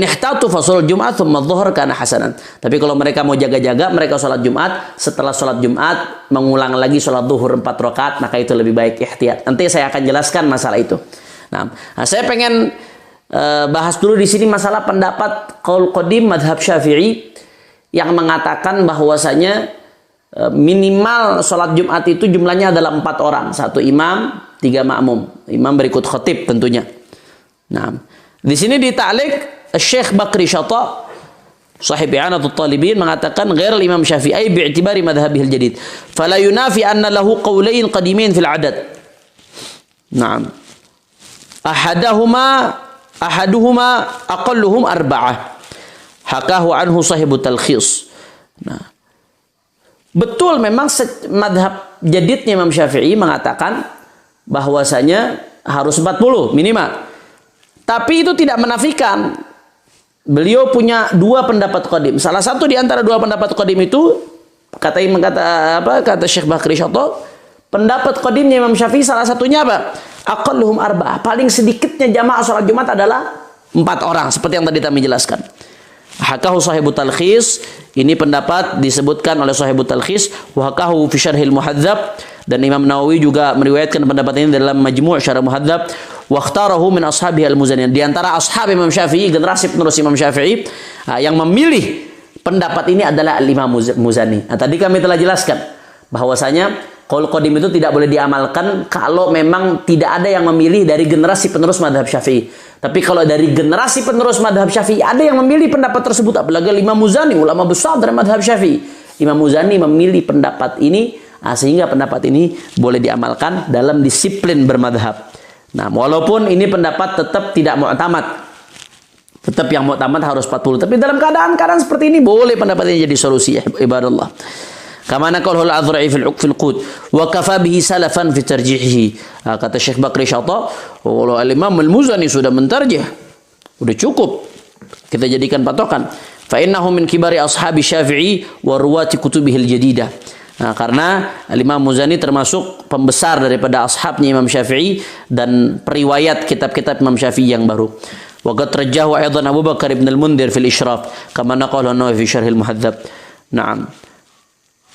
[SPEAKER 1] ihtatu fa shalat Jumat thumma dhuhr kana hasanan. Tapi kalau mereka mau jaga-jaga, mereka sholat Jumat, setelah sholat Jumat mengulang lagi sholat zuhur 4 rakaat, maka itu lebih baik ihtiyat. Nanti saya akan jelaskan masalah itu. Nah, saya pengen bahas dulu di sini masalah pendapat qaul qadim madhab Syafi'i yang mengatakan bahwasanya minimal sholat Jumat itu jumlahnya adalah 4 orang, 1 imam, 3 makmum. Imam berikut khatib tentunya. Nah, di sini di ta'liq Syekh Bakri Syata sahib I'anatul Talibin mengatakan ghair al-Imam Syafi'i bi'tibari madhhabihil jadid fala yunafi anna lahu qawlain qadimin fil adad. Naam. Ahaduhuma aqalluhum arba'ah. Hakahu anhu sahibut talkhis. Nah, betul memang madhab jadidnya Imam Syafi'i mengatakan bahwasanya harus 40 minimal. Tapi itu tidak menafikan beliau punya 2 pendapat qadim. Salah satu di antara 2 pendapat qadim itu kata Syekh Bakri Syata, pendapat qadimnya Imam Syafi'i salah satunya apa? Aqalluhum arba'ah. Paling sedikitnya jamaah salat Jumat adalah 4 orang seperti yang tadi kami jelaskan. Hakahu sahibut talkhis, ini pendapat disebutkan oleh sahibut talkhis, wa hakahu fi syarhil muhadzab, dan Imam Nawawi juga meriwayatkan pendapat ini dalam Majmu' Syarah Muhadzab. Wa ikhtarahu min ashabihi al-Muzani. Di antara ashab Imam Syafi'i, generasi penerus Imam Syafi'i, yang memilih pendapat ini adalah Imam Muzani. Nah, tadi kami telah jelaskan bahwasanya qaul qadim itu tidak boleh diamalkan kalau memang tidak ada yang memilih dari generasi penerus madhab Syafi'i. Tapi kalau dari generasi penerus madhab Syafi'i ada yang memilih pendapat tersebut, apalagi Imam Muzani, ulama besar dari madhab Syafi'i. Imam Muzani memilih pendapat ini, sehingga pendapat ini boleh diamalkan dalam disiplin bermadhab. Nah, walaupun ini pendapat tetap tidak mu'tamad, tetap yang mu'tamad harus 40. Tapi dalam keadaan seperti ini boleh pendapat ini jadi solusi, ya ibadallah. Kama naqalahu al-Azra'i fil qut wa kafa bihi salafan fi tarjihihi. Kata Syekh Bakri Syata, kalau al-Imam al-Muzani sudah mentarjih, udah cukup kita jadikan patokan. Fa innahu min kibari ashabi Syafi'i wa ruwati kutubihil jadidah. Nah, karena Imam Muzani termasuk pembesar daripada ashabnya Imam Syafi'i dan periwayat kitab-kitab Imam Syafi'i yang baru. Wa qad rajjahu aidan Abu Bakar ibn al-Mundhir fil Ishraf kama naqala an-Nawawi fi Syarhil Muhadzab. Naam.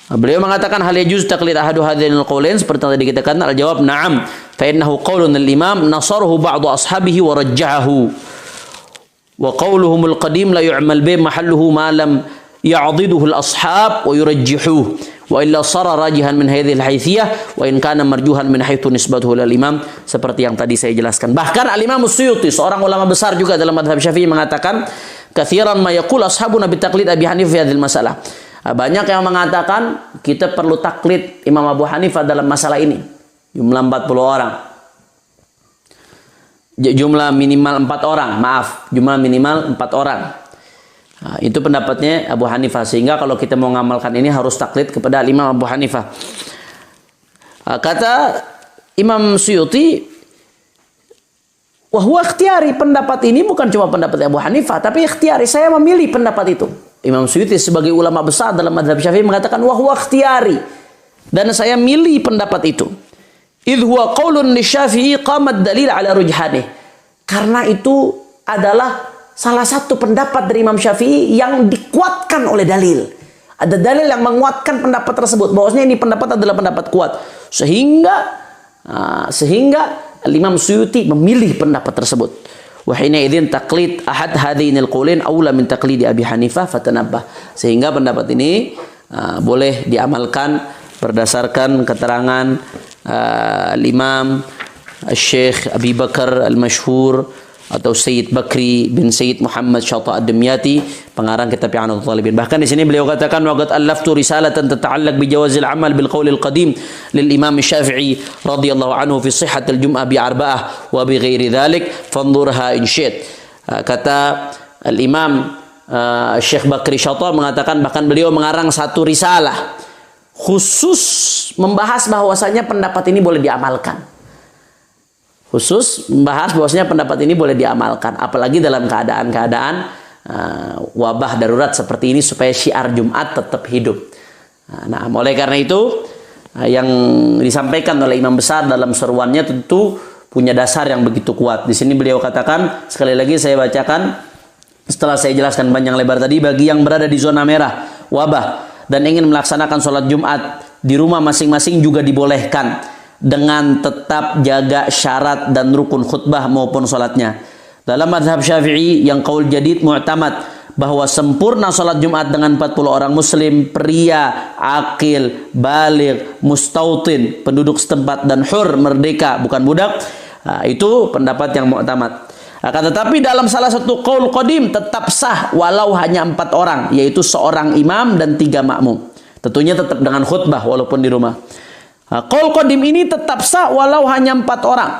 [SPEAKER 1] Beliau mengatakan hal yajuz taqlid ahadu hadzal qaulain, seperti yang tadi kita katakan, al-jawab na'am fa innahu qaulun al-imam nasaruhu ba'du ashabihi wa rajjahu. Wa qauluhum al-qadim la yu'mal bi mahalluhu ma lam ya'diduhu al-ashab wa yurajjihuhu. Wa illa sara rajihan min hadhil haitsiyah wa in kana marjuhan min haitsu nisbatuhu lil imam, seperti yang tadi saya jelaskan. Bahkan al-Imam Suyuti, seorang ulama besar juga dalam mazhab Syafi'i, mengatakan katsiran ma yaqul ashabuna bi taqlid Abi Hanifah fi hadhil masalah. Banyak yang mengatakan kita perlu taklid Imam Abu Hanifah dalam masalah ini. Jumlah 40 orang. Jumlah minimal 4 orang, maaf, jumlah minimal 4 orang. Nah, itu pendapatnya Abu Hanifah, sehingga kalau kita mau mengamalkan ini harus taklid kepada Imam Abu Hanifah. Kata Imam Suyuti, wahwa ikhtiyari, pendapat ini bukan cuma pendapat Abu Hanifah, tapi ikhtiyari, saya memilih pendapat itu. Imam Suyuti sebagai ulama besar dalam mazhab Syafi'i mengatakan wahwa ikhtiyari, dan saya milih pendapat itu. Idh huwa qaulun li Syafi'i qamat dalil ala rujhanih. Karena itu adalah salah satu pendapat dari Imam Syafi'i yang dikuatkan oleh dalil. Ada dalil yang menguatkan pendapat tersebut, bahwasanya ini pendapat adalah pendapat kuat. Sehingga Imam Suyuti memilih pendapat tersebut. Wa hina idzin taqlid ahad hadainil qaulain aula min taqlidi Abi Hanifah fatanabbah. Sehingga pendapat ini boleh diamalkan berdasarkan keterangan Imam Syekh Abi Bakar Al-Mashhur atau Sayyid Bakri bin Sayyid Muhammad Syata Ad-Dimyati, pengarang kitab I'anatul Talibin. Bahkan di sini beliau katakan waqad allaftu risalatan tata'allaq bi jawazil amal bil qaul al-qadim lil Imam Syafi'i radhiyallahu anhu fi sihhatil jum'ah bi arba'ah wa bi ghairi dzalik fanzurha in syi'at. Kata Al-Imam Syekh Bakri Syata mengatakan bahkan beliau mengarang satu risalah khusus membahas bahwasanya pendapat ini boleh diamalkan. Khusus membahas bahwasanya pendapat ini boleh diamalkan, apalagi dalam keadaan-keadaan wabah darurat seperti ini supaya syiar Jumat tetap hidup. Nah, oleh karena itu yang disampaikan oleh Imam Besar dalam seruannya tentu punya dasar yang begitu kuat. Di sini beliau katakan, sekali lagi saya bacakan setelah saya jelaskan panjang lebar tadi, bagi yang berada di zona merah wabah dan ingin melaksanakan sholat Jumat di rumah masing-masing juga dibolehkan dengan tetap jaga syarat dan rukun khutbah maupun sholatnya. Dalam mazhab Syafi'i yang qaul jadid mu'tamad bahwa sempurna sholat Jumat dengan 40 orang muslim, pria, akil, baligh, mustautin, penduduk setempat, dan hur, merdeka, bukan budak. Itu pendapat yang mu'tamad. Akan tetapi dalam salah satu qaul qadim tetap sah walau hanya 4 orang, yaitu seorang imam dan 3 makmum. Tentunya tetap dengan khutbah walaupun di rumah. Qaul qadim ini tetap sah walau hanya 4 orang,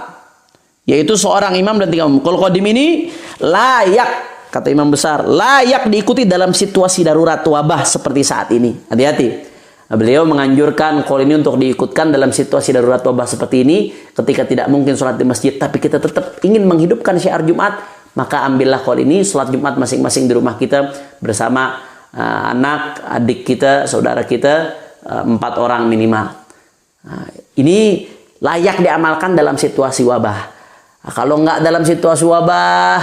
[SPEAKER 1] yaitu seorang imam dan 3 makmum. Qaul qadim ini layak, kata Imam Besar, layak diikuti dalam situasi darurat wabah seperti saat ini. Hati-hati. Beliau menganjurkan qaul ini untuk diikutkan dalam situasi darurat wabah seperti ini, ketika tidak mungkin sholat di masjid tapi kita tetap ingin menghidupkan syiar Jumat, maka ambillah qaul ini, sholat Jumat masing-masing di rumah kita bersama anak, adik kita, saudara kita, 4 orang minimal. Nah, ini layak diamalkan dalam situasi wabah. Nah, kalau nggak dalam situasi wabah,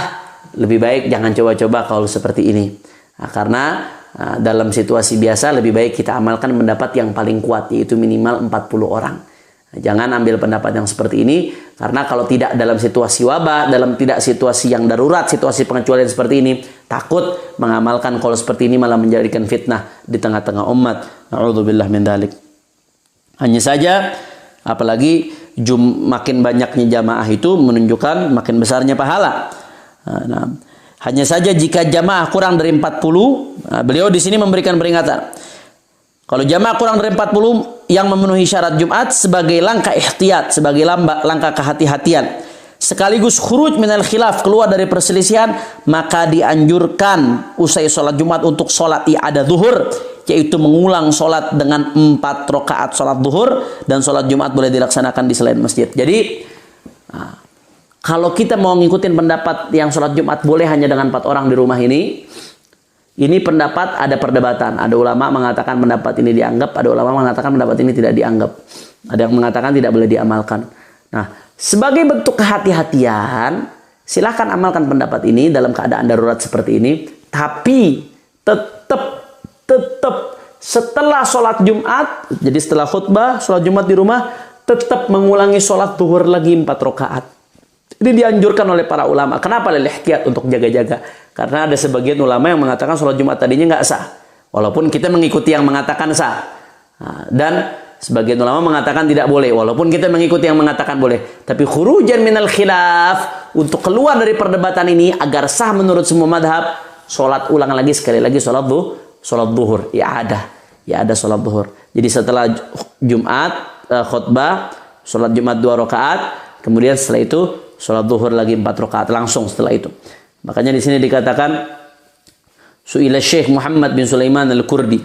[SPEAKER 1] lebih baik jangan coba-coba kalau seperti ini. Nah, karena dalam situasi biasa lebih baik kita amalkan pendapat yang paling kuat, yaitu minimal 40 orang. Nah, jangan ambil pendapat yang seperti ini, karena kalau tidak dalam situasi wabah, dalam tidak situasi yang darurat, situasi pengecualian seperti ini, takut mengamalkan kalau seperti ini malah menjadikan fitnah di tengah-tengah umat. Na'udzubillah min dzalik. Hanya saja, apalagi makin banyaknya jamaah itu menunjukkan makin besarnya pahala. Nah, hanya saja jika jamaah kurang dari 40, beliau di sini memberikan peringatan. Kalau jamaah kurang dari 40 yang memenuhi syarat Jumat sebagai langkah ihtiyat, sebagai langkah kehati-hatian, sekaligus khuruj minal khilaf, keluar dari perselisihan, maka dianjurkan usai sholat Jumat untuk sholat i'adah zuhur, yaitu mengulang sholat dengan 4 rakaat sholat zuhur, dan sholat Jumat boleh dilaksanakan di selain masjid. Jadi kalau kita mau ngikutin pendapat yang sholat Jumat boleh hanya dengan 4 orang di rumah ini pendapat ada perdebatan. Ada ulama mengatakan pendapat ini dianggap, ada ulama mengatakan pendapat ini tidak dianggap, ada yang mengatakan tidak boleh diamalkan. Nah, sebagai bentuk kehati-hatian, silahkan amalkan pendapat ini dalam keadaan darurat seperti ini, tapi tetap setelah sholat Jumat, jadi setelah khutbah, sholat Jumat di rumah, tetap mengulangi sholat zuhur lagi 4 rakaat. Ini dianjurkan oleh para ulama. Kenapa? Lil ihtiyat, untuk jaga-jaga. Karena ada sebagian ulama yang mengatakan sholat Jumat tadinya nggak sah, walaupun kita mengikuti yang mengatakan sah. Dan sebagian ulama mengatakan tidak boleh, walaupun kita mengikuti yang mengatakan boleh. Tapi khurujan minal khilaf, untuk keluar dari perdebatan ini agar sah menurut semua madhab, sholat ulang lagi sekali lagi sholat zuhur. Ya ada sholat zuhur. Jadi setelah Jumat khutbah, sholat Jumat 2 rakaat, kemudian setelah itu sholat zuhur lagi 4 rakaat langsung setelah itu. Makanya di sini dikatakan su'ila Syekh Muhammad bin Sulaiman al-Kurdi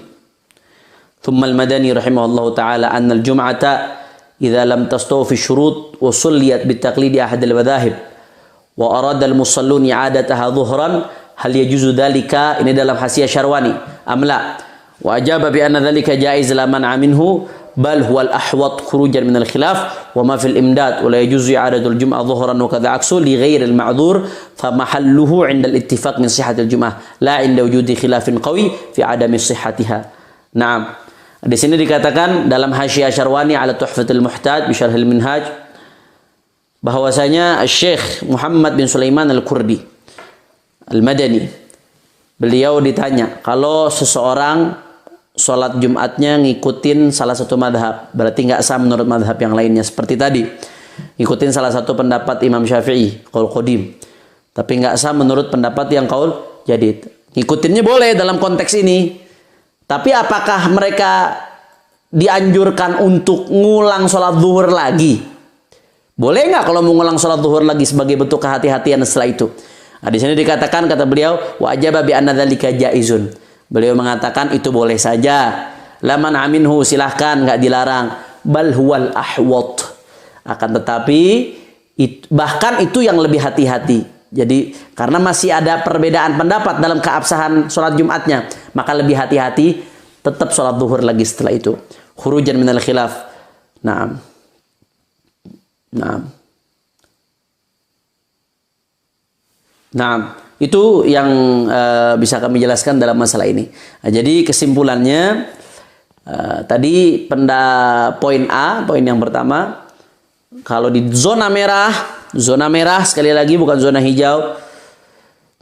[SPEAKER 1] thumma al-Madani rahimahullahu ta'ala anna al-jum'ata idza lam tastaw fi syurut wa sulliyat bi taqlidi ahad al-madhahib wa arada al-musallun i'adataha dhuhran hal yajuzu dhalika, ini dalam Hasyiah Syarwani, amla, wa ajaba bi anna dhalika jaiz la man'a minhu bal huwa al-ahwat khurujan min al-khilaf wa ma fil imdad wa la yajuzu i'adatul jum'ah dhuhran wa kadha aksu li ghairi al-ma'dzur fa mahalluhu 'inda al-ittifaq min sihhatil jum'ah la 'inda wujudi khilafin qawi fi 'adami sihhatiha. Naam. Di sini dikatakan dalam Hasyiah Syarwani ala Tuhfatul Muhtaj bi Syarhil Minhaj bahwasanya Syekh Muhammad bin Sulaiman al-Kurdi Al-Madani, beliau ditanya, kalau seseorang sholat Jumatnya ngikutin salah satu madhab, berarti nggak sah menurut madhab yang lainnya. Seperti tadi, ngikutin salah satu pendapat Imam Syafi'i, qaul qadim, tapi nggak sah menurut pendapat yang qaul jadid. Ngikutinnya boleh dalam konteks ini, tapi apakah mereka dianjurkan untuk ngulang sholat zuhur lagi? Boleh nggak kalau mengulang sholat zuhur lagi sebagai bentuk kehati-hatian setelah itu? Nah, di sini dikatakan, kata beliau, wajaba bi anna dzalika jaizun. Beliau mengatakan itu boleh saja. Laman aminhu, silahkan, nggak dilarang. Bal huwal ahwat. Akan tetapi bahkan itu yang lebih hati-hati. Jadi karena masih ada perbedaan pendapat dalam keabsahan sholat Jumatnya, maka lebih hati-hati, tetap sholat zuhur lagi setelah itu. Khurujan minal khilaf. Nah, itu yang bisa kami jelaskan dalam masalah ini. Nah, jadi kesimpulannya tadi poin A, poin yang pertama, kalau di zona merah sekali lagi bukan zona hijau,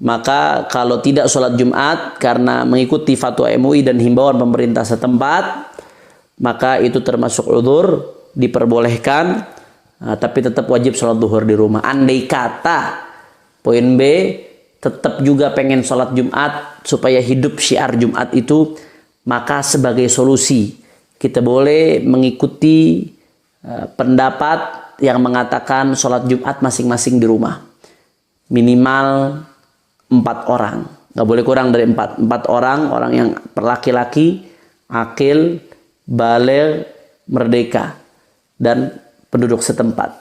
[SPEAKER 1] maka kalau tidak sholat Jumat karena mengikuti fatwa MUI dan himbauan pemerintah setempat, maka itu termasuk udzur, diperbolehkan, tapi tetap wajib sholat zuhur di rumah. Andai kata poin B tetap juga pengen sholat Jumat supaya hidup syiar Jumat itu, maka sebagai solusi kita boleh mengikuti pendapat yang mengatakan sholat Jumat masing-masing di rumah. Minimal 4 orang. Nggak boleh kurang dari 4. 4 orang, orang yang laki-laki, akil, baligh, merdeka, dan penduduk setempat.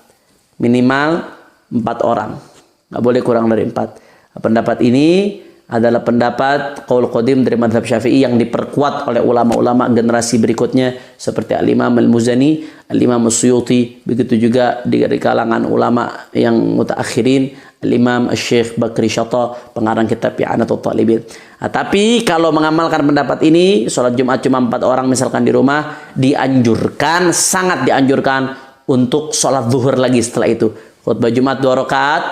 [SPEAKER 1] Minimal 4 orang. Nggak boleh kurang dari 4. Pendapat ini adalah pendapat qaul qadim dari mazhab Syafi'i yang diperkuat oleh ulama-ulama generasi berikutnya seperti Al-Imam Al-Muzani, Al-Imam As-Suyuti, begitu juga di kalangan ulama yang mutaakhirin, Al-Imam Syekh Bakri Syata, pengarang kitab I'anatul Talibin. Tapi kalau mengamalkan pendapat ini, sholat Jumat cuma 4 orang misalkan di rumah, dianjurkan, sangat dianjurkan untuk sholat zuhur lagi setelah itu. Khutbah Jumat 2 rakaat,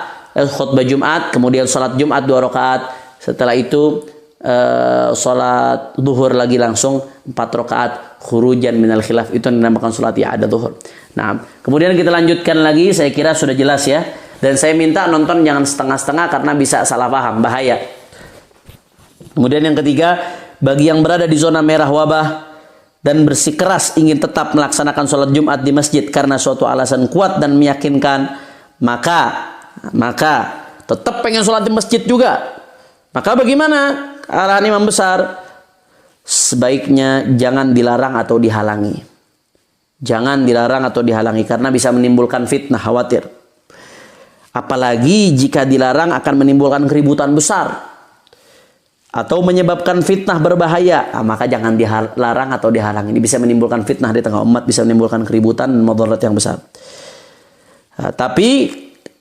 [SPEAKER 1] khutbah Jumat, kemudian sholat Jumat 2 rakaat, setelah itu sholat zuhur lagi langsung 4 rakaat, khurujan minal khilaf, itu yang dinamakan sholat i'adah zuhur. Nah, kemudian kita lanjutkan lagi, saya kira sudah jelas ya, dan saya minta nonton jangan setengah-setengah karena bisa salah paham, bahaya. Kemudian yang ketiga, bagi yang berada di zona merah wabah dan bersikeras ingin tetap melaksanakan sholat Jumat di masjid karena suatu alasan kuat dan meyakinkan, maka tetap pengen sholat di masjid juga. Maka bagaimana? Arahan imam besar, sebaiknya jangan dilarang atau dihalangi. Jangan dilarang atau dihalangi karena bisa menimbulkan fitnah, khawatir. Apalagi jika dilarang akan menimbulkan keributan besar atau menyebabkan fitnah berbahaya, maka jangan dilarang atau dihalangi. Ini bisa menimbulkan fitnah di tengah umat, bisa menimbulkan keributan dan mudarat yang besar. Tapi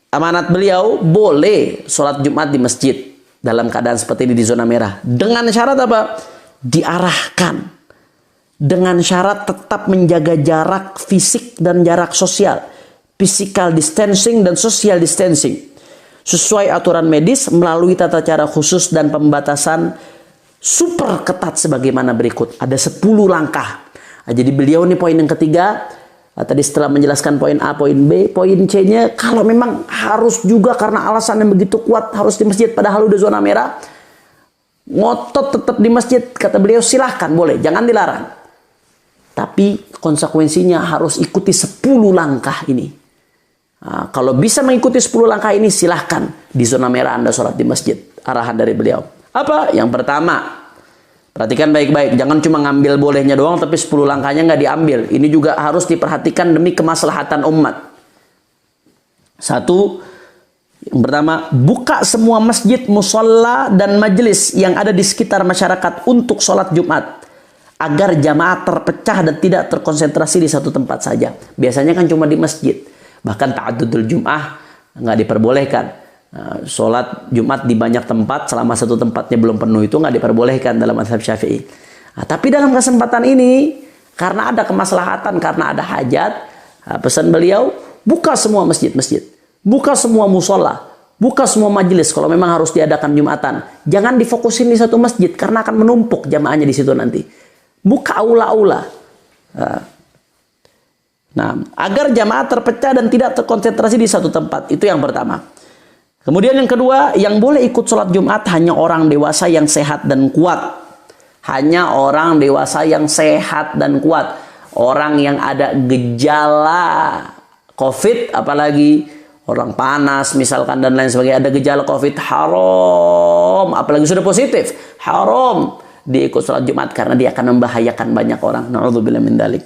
[SPEAKER 1] amanat beliau boleh sholat Jumat di masjid dalam keadaan seperti ini di zona merah. Dengan syarat apa? Diarahkan. Dengan syarat tetap menjaga jarak fisik dan jarak sosial. Physical distancing dan social distancing. Sesuai aturan medis melalui tata cara khusus dan pembatasan super ketat sebagaimana berikut. Ada 10 langkah. Jadi beliau ini poin yang ketiga. Tadi setelah menjelaskan poin A, poin B, poin C-nya kalau memang harus juga karena alasan yang begitu kuat harus di masjid padahal udah zona merah, ngotot tetap di masjid, kata beliau silahkan, boleh, jangan dilarang. Tapi konsekuensinya harus ikuti 10 langkah ini. Nah, kalau bisa mengikuti 10 langkah ini silahkan di zona merah Anda sholat di masjid. Arahan dari beliau. Apa? Yang pertama, perhatikan baik-baik, jangan cuma ngambil bolehnya doang tapi 10 langkahnya nggak diambil. Ini juga harus diperhatikan demi kemaslahatan umat. 1, yang pertama, buka semua masjid, musola, dan majelis yang ada di sekitar masyarakat untuk sholat Jumat agar jamaah terpecah dan tidak terkonsentrasi di satu tempat saja. Biasanya kan cuma di masjid, bahkan ta'addudul Jum'ah nggak diperbolehkan. Sholat Jumat di banyak tempat selama satu tempatnya belum penuh itu nggak diperbolehkan dalam mazhab Syafi'i. Tapi dalam kesempatan ini karena ada kemaslahatan, karena ada hajat, pesan beliau buka semua masjid-masjid, buka semua musola, buka semua majelis kalau memang harus diadakan Jumatan. Jangan difokusin di satu masjid karena akan menumpuk jamaahnya di situ nanti. buka aula-aula. Nah, agar jamaah terpecah dan tidak terkonsentrasi di satu tempat. Itu yang pertama. Kemudian yang kedua, yang boleh ikut sholat Jumat hanya orang dewasa yang sehat dan kuat. Hanya orang dewasa yang sehat dan kuat. Orang yang ada gejala COVID, apalagi orang panas misalkan dan lain sebagainya, ada gejala COVID, haram. Apalagi sudah positif, haram dia ikut sholat Jumat karena dia akan membahayakan banyak orang. Na'udzubillah min dzalik.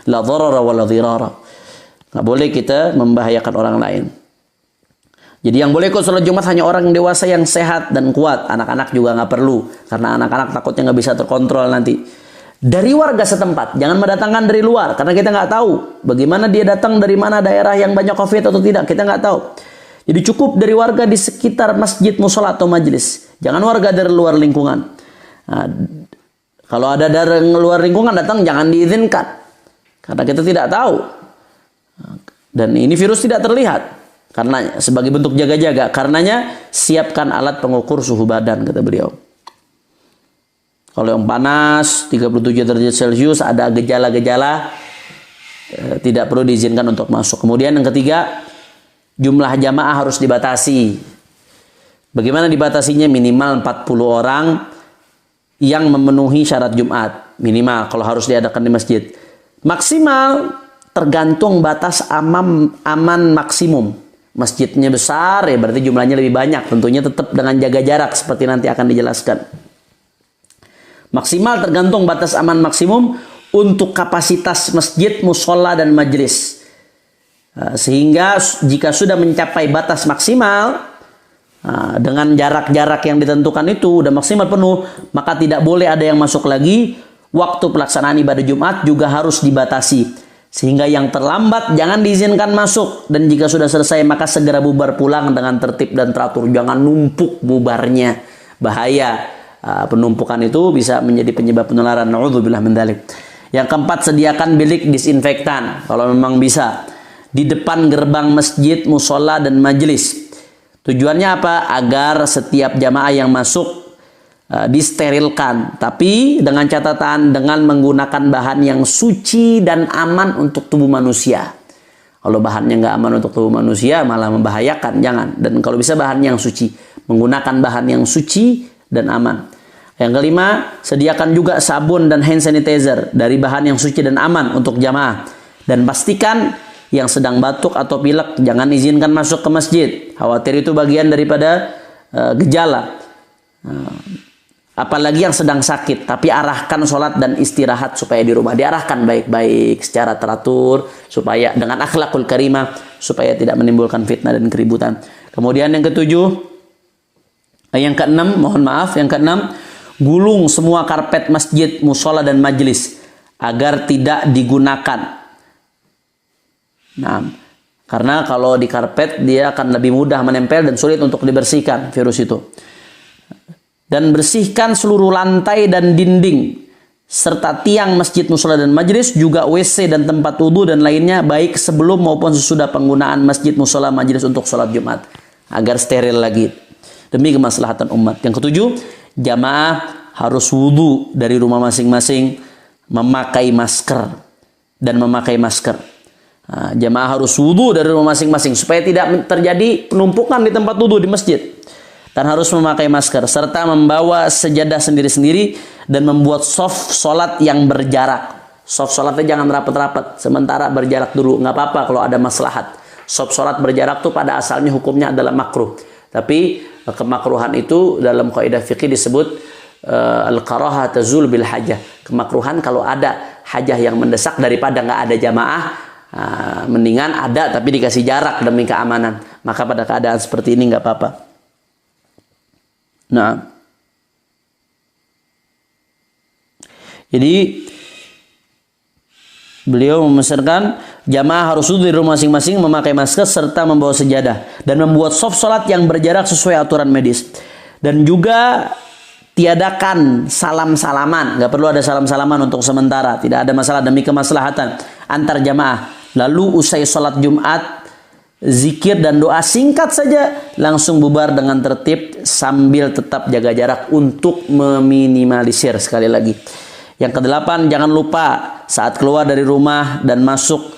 [SPEAKER 1] La dharara wa la dhirara. Nggak boleh kita membahayakan orang lain. Jadi yang boleh ikut sholat Jumat hanya orang dewasa yang sehat dan kuat. Anak-anak juga nggak perlu, karena anak-anak takutnya nggak bisa terkontrol nanti. Dari warga setempat, jangan mendatangkan dari luar, karena kita nggak tahu bagaimana dia datang dari mana daerah yang banyak COVID atau tidak, kita nggak tahu. Jadi cukup dari warga di sekitar masjid, musola atau majelis. Jangan warga dari luar lingkungan. Nah, kalau ada dari luar lingkungan datang, jangan diizinkan, karena kita tidak tahu. Dan ini virus tidak terlihat, karena sebagai bentuk jaga-jaga. Karenanya siapkan alat pengukur suhu badan, kata beliau. Kalau yang panas 37 derajat Celcius ada gejala-gejala, tidak perlu diizinkan untuk masuk. Kemudian yang ketiga, jumlah jamaah harus dibatasi. Bagaimana dibatasinya? Minimal 40 orang yang memenuhi syarat Jumat. Minimal kalau harus diadakan di masjid. Maksimal tergantung batas aman maksimum. Masjidnya besar ya berarti jumlahnya lebih banyak. Tentunya tetap dengan jaga jarak seperti nanti akan dijelaskan. Maksimal tergantung batas aman maksimum untuk kapasitas masjid, musola, dan majelis. Sehingga jika sudah mencapai batas maksimal, dengan jarak-jarak yang ditentukan itu udah maksimal penuh, maka tidak boleh ada yang masuk lagi. Waktu pelaksanaan ibadah Jumat juga harus dibatasi. Sehingga yang terlambat jangan diizinkan masuk. Dan jika sudah selesai maka segera bubar pulang dengan tertib dan teratur. Jangan numpuk bubarnya. Bahaya. Penumpukan itu bisa menjadi penyebab penularan. Na'udzubillah min dzalik. Yang keempat, sediakan bilik disinfektan kalau memang bisa di depan gerbang masjid, musola, dan majelis. Tujuannya apa? Agar setiap jamaah yang masuk disterilkan, tapi dengan catatan dengan menggunakan bahan yang suci dan aman untuk tubuh manusia. Kalau bahannya nggak aman untuk tubuh manusia malah membahayakan, jangan. Dan kalau bisa bahan yang suci, menggunakan bahan yang suci dan aman. Yang kelima, sediakan juga sabun dan hand sanitizer dari bahan yang suci dan aman untuk jamaah. Dan pastikan yang sedang batuk atau pilek jangan izinkan masuk ke masjid. Khawatir itu bagian daripada gejala. Apalagi yang sedang sakit, tapi arahkan sholat dan istirahat supaya di rumah. Diarahkan baik-baik secara teratur supaya dengan akhlakul karimah supaya tidak menimbulkan fitnah dan keributan. Kemudian yang keenam, mohon maaf, yang keenam, gulung semua karpet masjid, musola, dan majelis agar tidak digunakan. Nah, karena kalau di karpet dia akan lebih mudah menempel dan sulit untuk dibersihkan virus itu. Dan bersihkan seluruh lantai dan dinding serta tiang masjid, musola, dan majelis, juga WC dan tempat wudhu dan lainnya, baik sebelum maupun sesudah penggunaan masjid, musola, majelis untuk sholat Jumat, agar steril lagi demi kemaslahatan umat. Yang ketujuh, jamaah harus wudhu dari rumah masing-masing, memakai masker dan memakai masker. Jamaah harus wudhu dari rumah masing-masing supaya tidak terjadi penumpukan di tempat wudhu di masjid. Dan harus memakai masker serta membawa sejadah sendiri-sendiri dan membuat soft sholat yang berjarak. Soft sholatnya jangan rapat-rapat, sementara berjarak dulu, nggak apa-apa kalau ada maslahat. Soft sholat berjarak tuh pada asalnya hukumnya adalah makruh, tapi kemakruhan itu dalam kaidah fikih disebut al-karahah tazul bil hajah. Kemakruhan kalau ada hajah yang mendesak daripada nggak ada jamaah, mendingan ada tapi dikasih jarak demi keamanan. Maka pada keadaan seperti ini nggak apa-apa. Nah, jadi beliau memesankan jamaah harus wudhu di rumah masing-masing, memakai masker serta membawa sejadah dan membuat soft sholat yang berjarak sesuai aturan medis. Dan juga tiadakan salam-salaman, nggak perlu ada salam-salaman untuk sementara, tidak ada masalah demi kemaslahatan antar jamaah. Lalu usai sholat Jumat, zikir dan doa singkat saja, langsung bubar dengan tertib sambil tetap jaga jarak untuk meminimalisir, sekali lagi, Yang kedelapan, jangan lupa saat keluar dari rumah dan masuk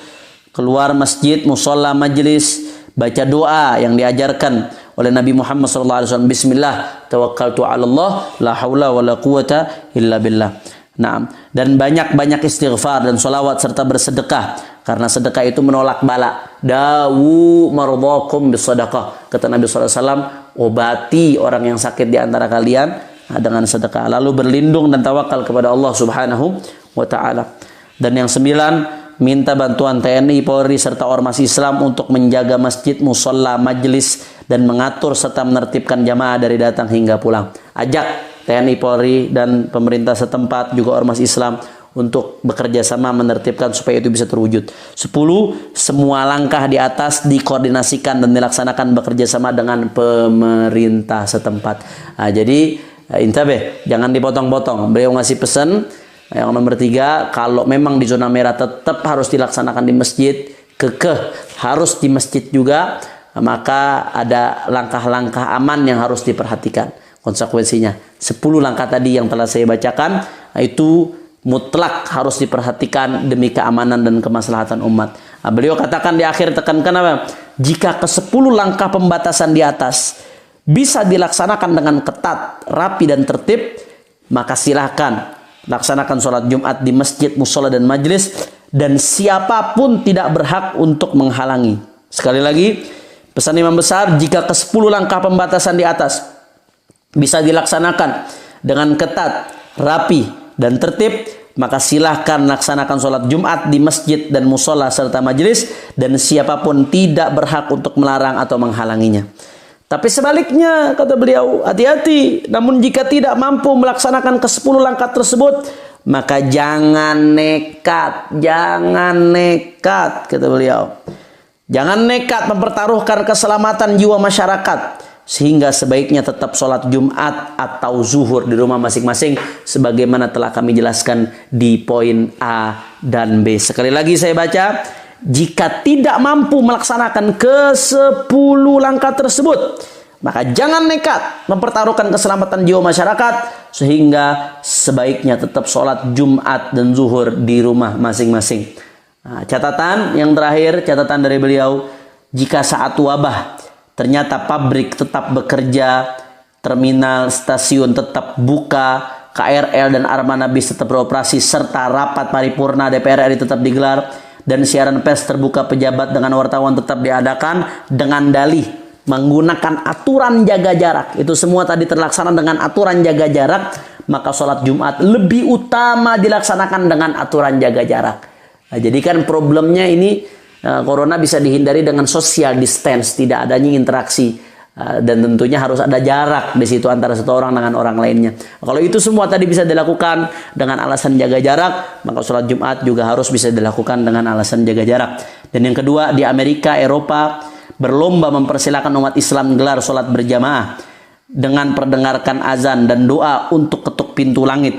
[SPEAKER 1] keluar masjid, musola, majelis, baca doa yang diajarkan oleh Nabi Muhammad SAW. Bismillah, tawakkaltu 'ala Allah, la haula wala quwata illa billah. Nah, dan banyak-banyak istighfar dan sholawat serta bersedekah, karena sedekah itu menolak bala. Dawu mardhakum bisadaqah, kata Nabi SAW, obati orang yang sakit di antara kalian dengan sedekah. Lalu berlindung dan tawakal kepada Allah Subhanahu wa taala. Dan yang 9, minta bantuan TNI, Polri serta ormas Islam untuk menjaga masjid, musola, majelis dan mengatur serta menertibkan jamaah dari datang hingga pulang. Ajak TNI, Polri dan pemerintah setempat juga ormas Islam untuk bekerja sama menertibkan supaya itu bisa terwujud. 10, semua langkah di atas dikoordinasikan dan dilaksanakan bekerja sama dengan pemerintah setempat. Nah, jadi intabeh, jangan dipotong-potong. Beliau ngasih pesan yang nomor 3, kalau memang di zona merah tetap harus dilaksanakan di masjid, kekeh harus di masjid juga, maka ada langkah-langkah aman yang harus diperhatikan. Konsekuensinya 10 langkah tadi yang telah saya bacakan itu mutlak harus diperhatikan demi keamanan dan kemaslahatan umat. Nah, beliau katakan di akhir, tekankan apa? Jika ke-10 langkah pembatasan di atas bisa dilaksanakan dengan ketat, rapi dan tertib, maka silahkan laksanakan sholat Jumat di masjid, musola dan majelis, dan siapapun tidak berhak untuk menghalangi. Sekali lagi, pesan imam besar, jika ke-10 langkah pembatasan di atas bisa dilaksanakan dengan ketat, rapi, dan tertib, maka silahkan laksanakan sholat Jumat di masjid dan musola serta majelis, dan siapapun tidak berhak untuk melarang atau menghalanginya. Tapi sebaliknya, kata beliau, hati-hati. Namun jika tidak mampu melaksanakan ke-10 langkah tersebut, maka jangan nekat, kata beliau. Jangan nekat mempertaruhkan keselamatan jiwa masyarakat, sehingga sebaiknya tetap sholat Jumat atau zuhur di rumah masing-masing, sebagaimana telah kami jelaskan di poin A dan B. Sekali lagi saya baca, jika tidak mampu melaksanakan ke-10 langkah tersebut, maka jangan nekat mempertaruhkan keselamatan jiwa masyarakat, sehingga sebaiknya tetap sholat Jumat dan zuhur di rumah masing-masing. Nah, catatan yang terakhir, catatan dari beliau, jika saat wabah ternyata pabrik tetap bekerja, terminal, stasiun tetap buka, KRL dan armada bis tetap beroperasi, serta rapat paripurna DPR RI tetap digelar, dan siaran pers terbuka pejabat dengan wartawan tetap diadakan dengan dalih menggunakan aturan jaga jarak, itu semua tadi terlaksana dengan aturan jaga jarak, maka sholat Jumat lebih utama dilaksanakan dengan aturan jaga jarak. Nah, jadi kan problemnya ini, corona bisa dihindari dengan social distance, tidak adanya interaksi, dan tentunya harus ada jarak di situ antara satu orang dengan orang lainnya. Kalau itu semua tadi bisa dilakukan dengan alasan jaga jarak, maka sholat Jumat juga harus bisa dilakukan dengan alasan jaga jarak. Dan yang kedua, di Amerika, Eropa berlomba mempersilahkan umat Islam gelar sholat berjamaah dengan perdengarkan azan dan doa untuk ketuk pintu langit.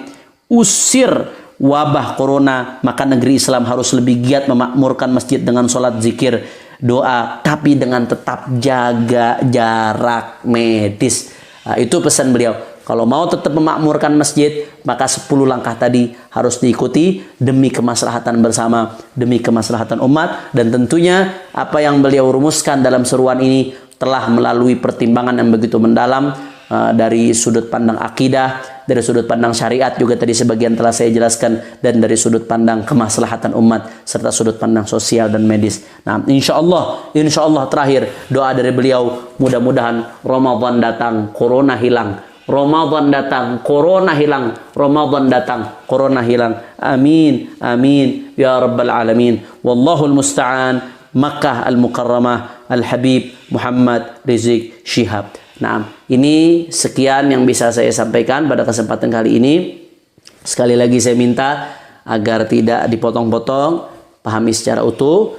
[SPEAKER 1] Usir wabah corona, maka negeri Islam harus lebih giat memakmurkan masjid dengan sholat zikir, doa, tapi dengan tetap jaga jarak medis. Nah, itu pesan beliau. Kalau mau tetap memakmurkan masjid, maka 10 langkah tadi harus diikuti demi kemaslahatan bersama, demi kemaslahatan umat. Dan tentunya apa yang beliau rumuskan dalam seruan ini telah melalui pertimbangan yang begitu mendalam, dari sudut pandang akidah, dari sudut pandang syariat juga tadi sebagian telah saya jelaskan, dan dari sudut pandang kemaslahatan umat serta sudut pandang sosial dan medis. Nah, insya Allah terakhir doa dari beliau, mudah-mudahan Ramadan datang, corona hilang. Ramadan datang, corona hilang. Ramadan datang, corona hilang. Amin, amin ya rabbal alamin. Wallahul musta'an. Makkah al-Mukarramah, Al-Habib Muhammad Rizik Syihab. Nah, ini sekian yang bisa saya sampaikan pada kesempatan kali ini. Sekali lagi saya minta agar tidak dipotong-potong, pahami secara utuh,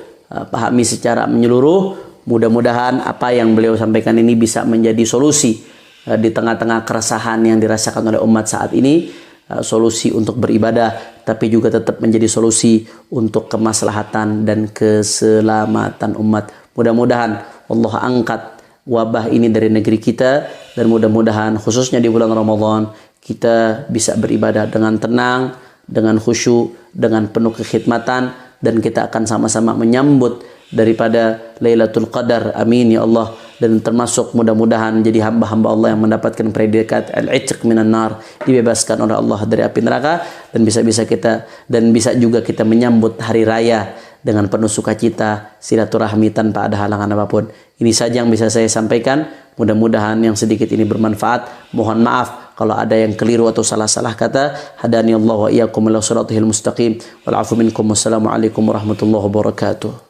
[SPEAKER 1] pahami secara menyeluruh. Mudah-mudahan apa yang beliau sampaikan ini bisa menjadi solusi di tengah-tengah keresahan yang dirasakan oleh umat saat ini. Solusi untuk beribadah, tapi juga tetap menjadi solusi untuk kemaslahatan dan keselamatan umat. Mudah-mudahan Allah angkat wabah ini dari negeri kita, dan mudah-mudahan khususnya di bulan Ramadan kita bisa beribadah dengan tenang, dengan khusyuk, dengan penuh kekhidmatan, dan kita akan sama-sama menyambut daripada Lailatul Qadar. Amin ya Allah. Dan termasuk mudah-mudahan jadi hamba-hamba Allah yang mendapatkan predikat al-'itq minan nar, dibebaskan oleh Allah dari api neraka, dan bisa juga kita menyambut hari raya dengan penuh sukacita, silaturahmi tanpa ada halangan apapun. Ini saja yang bisa saya sampaikan. Mudah-mudahan yang sedikit ini bermanfaat. Mohon maaf kalau ada yang keliru atau salah-salah kata. Hadani Allah wa iyyakum ila siratal mustaqim. Wal 'afu minkum. Wassalamualaikum warahmatullahi wabarakatuh.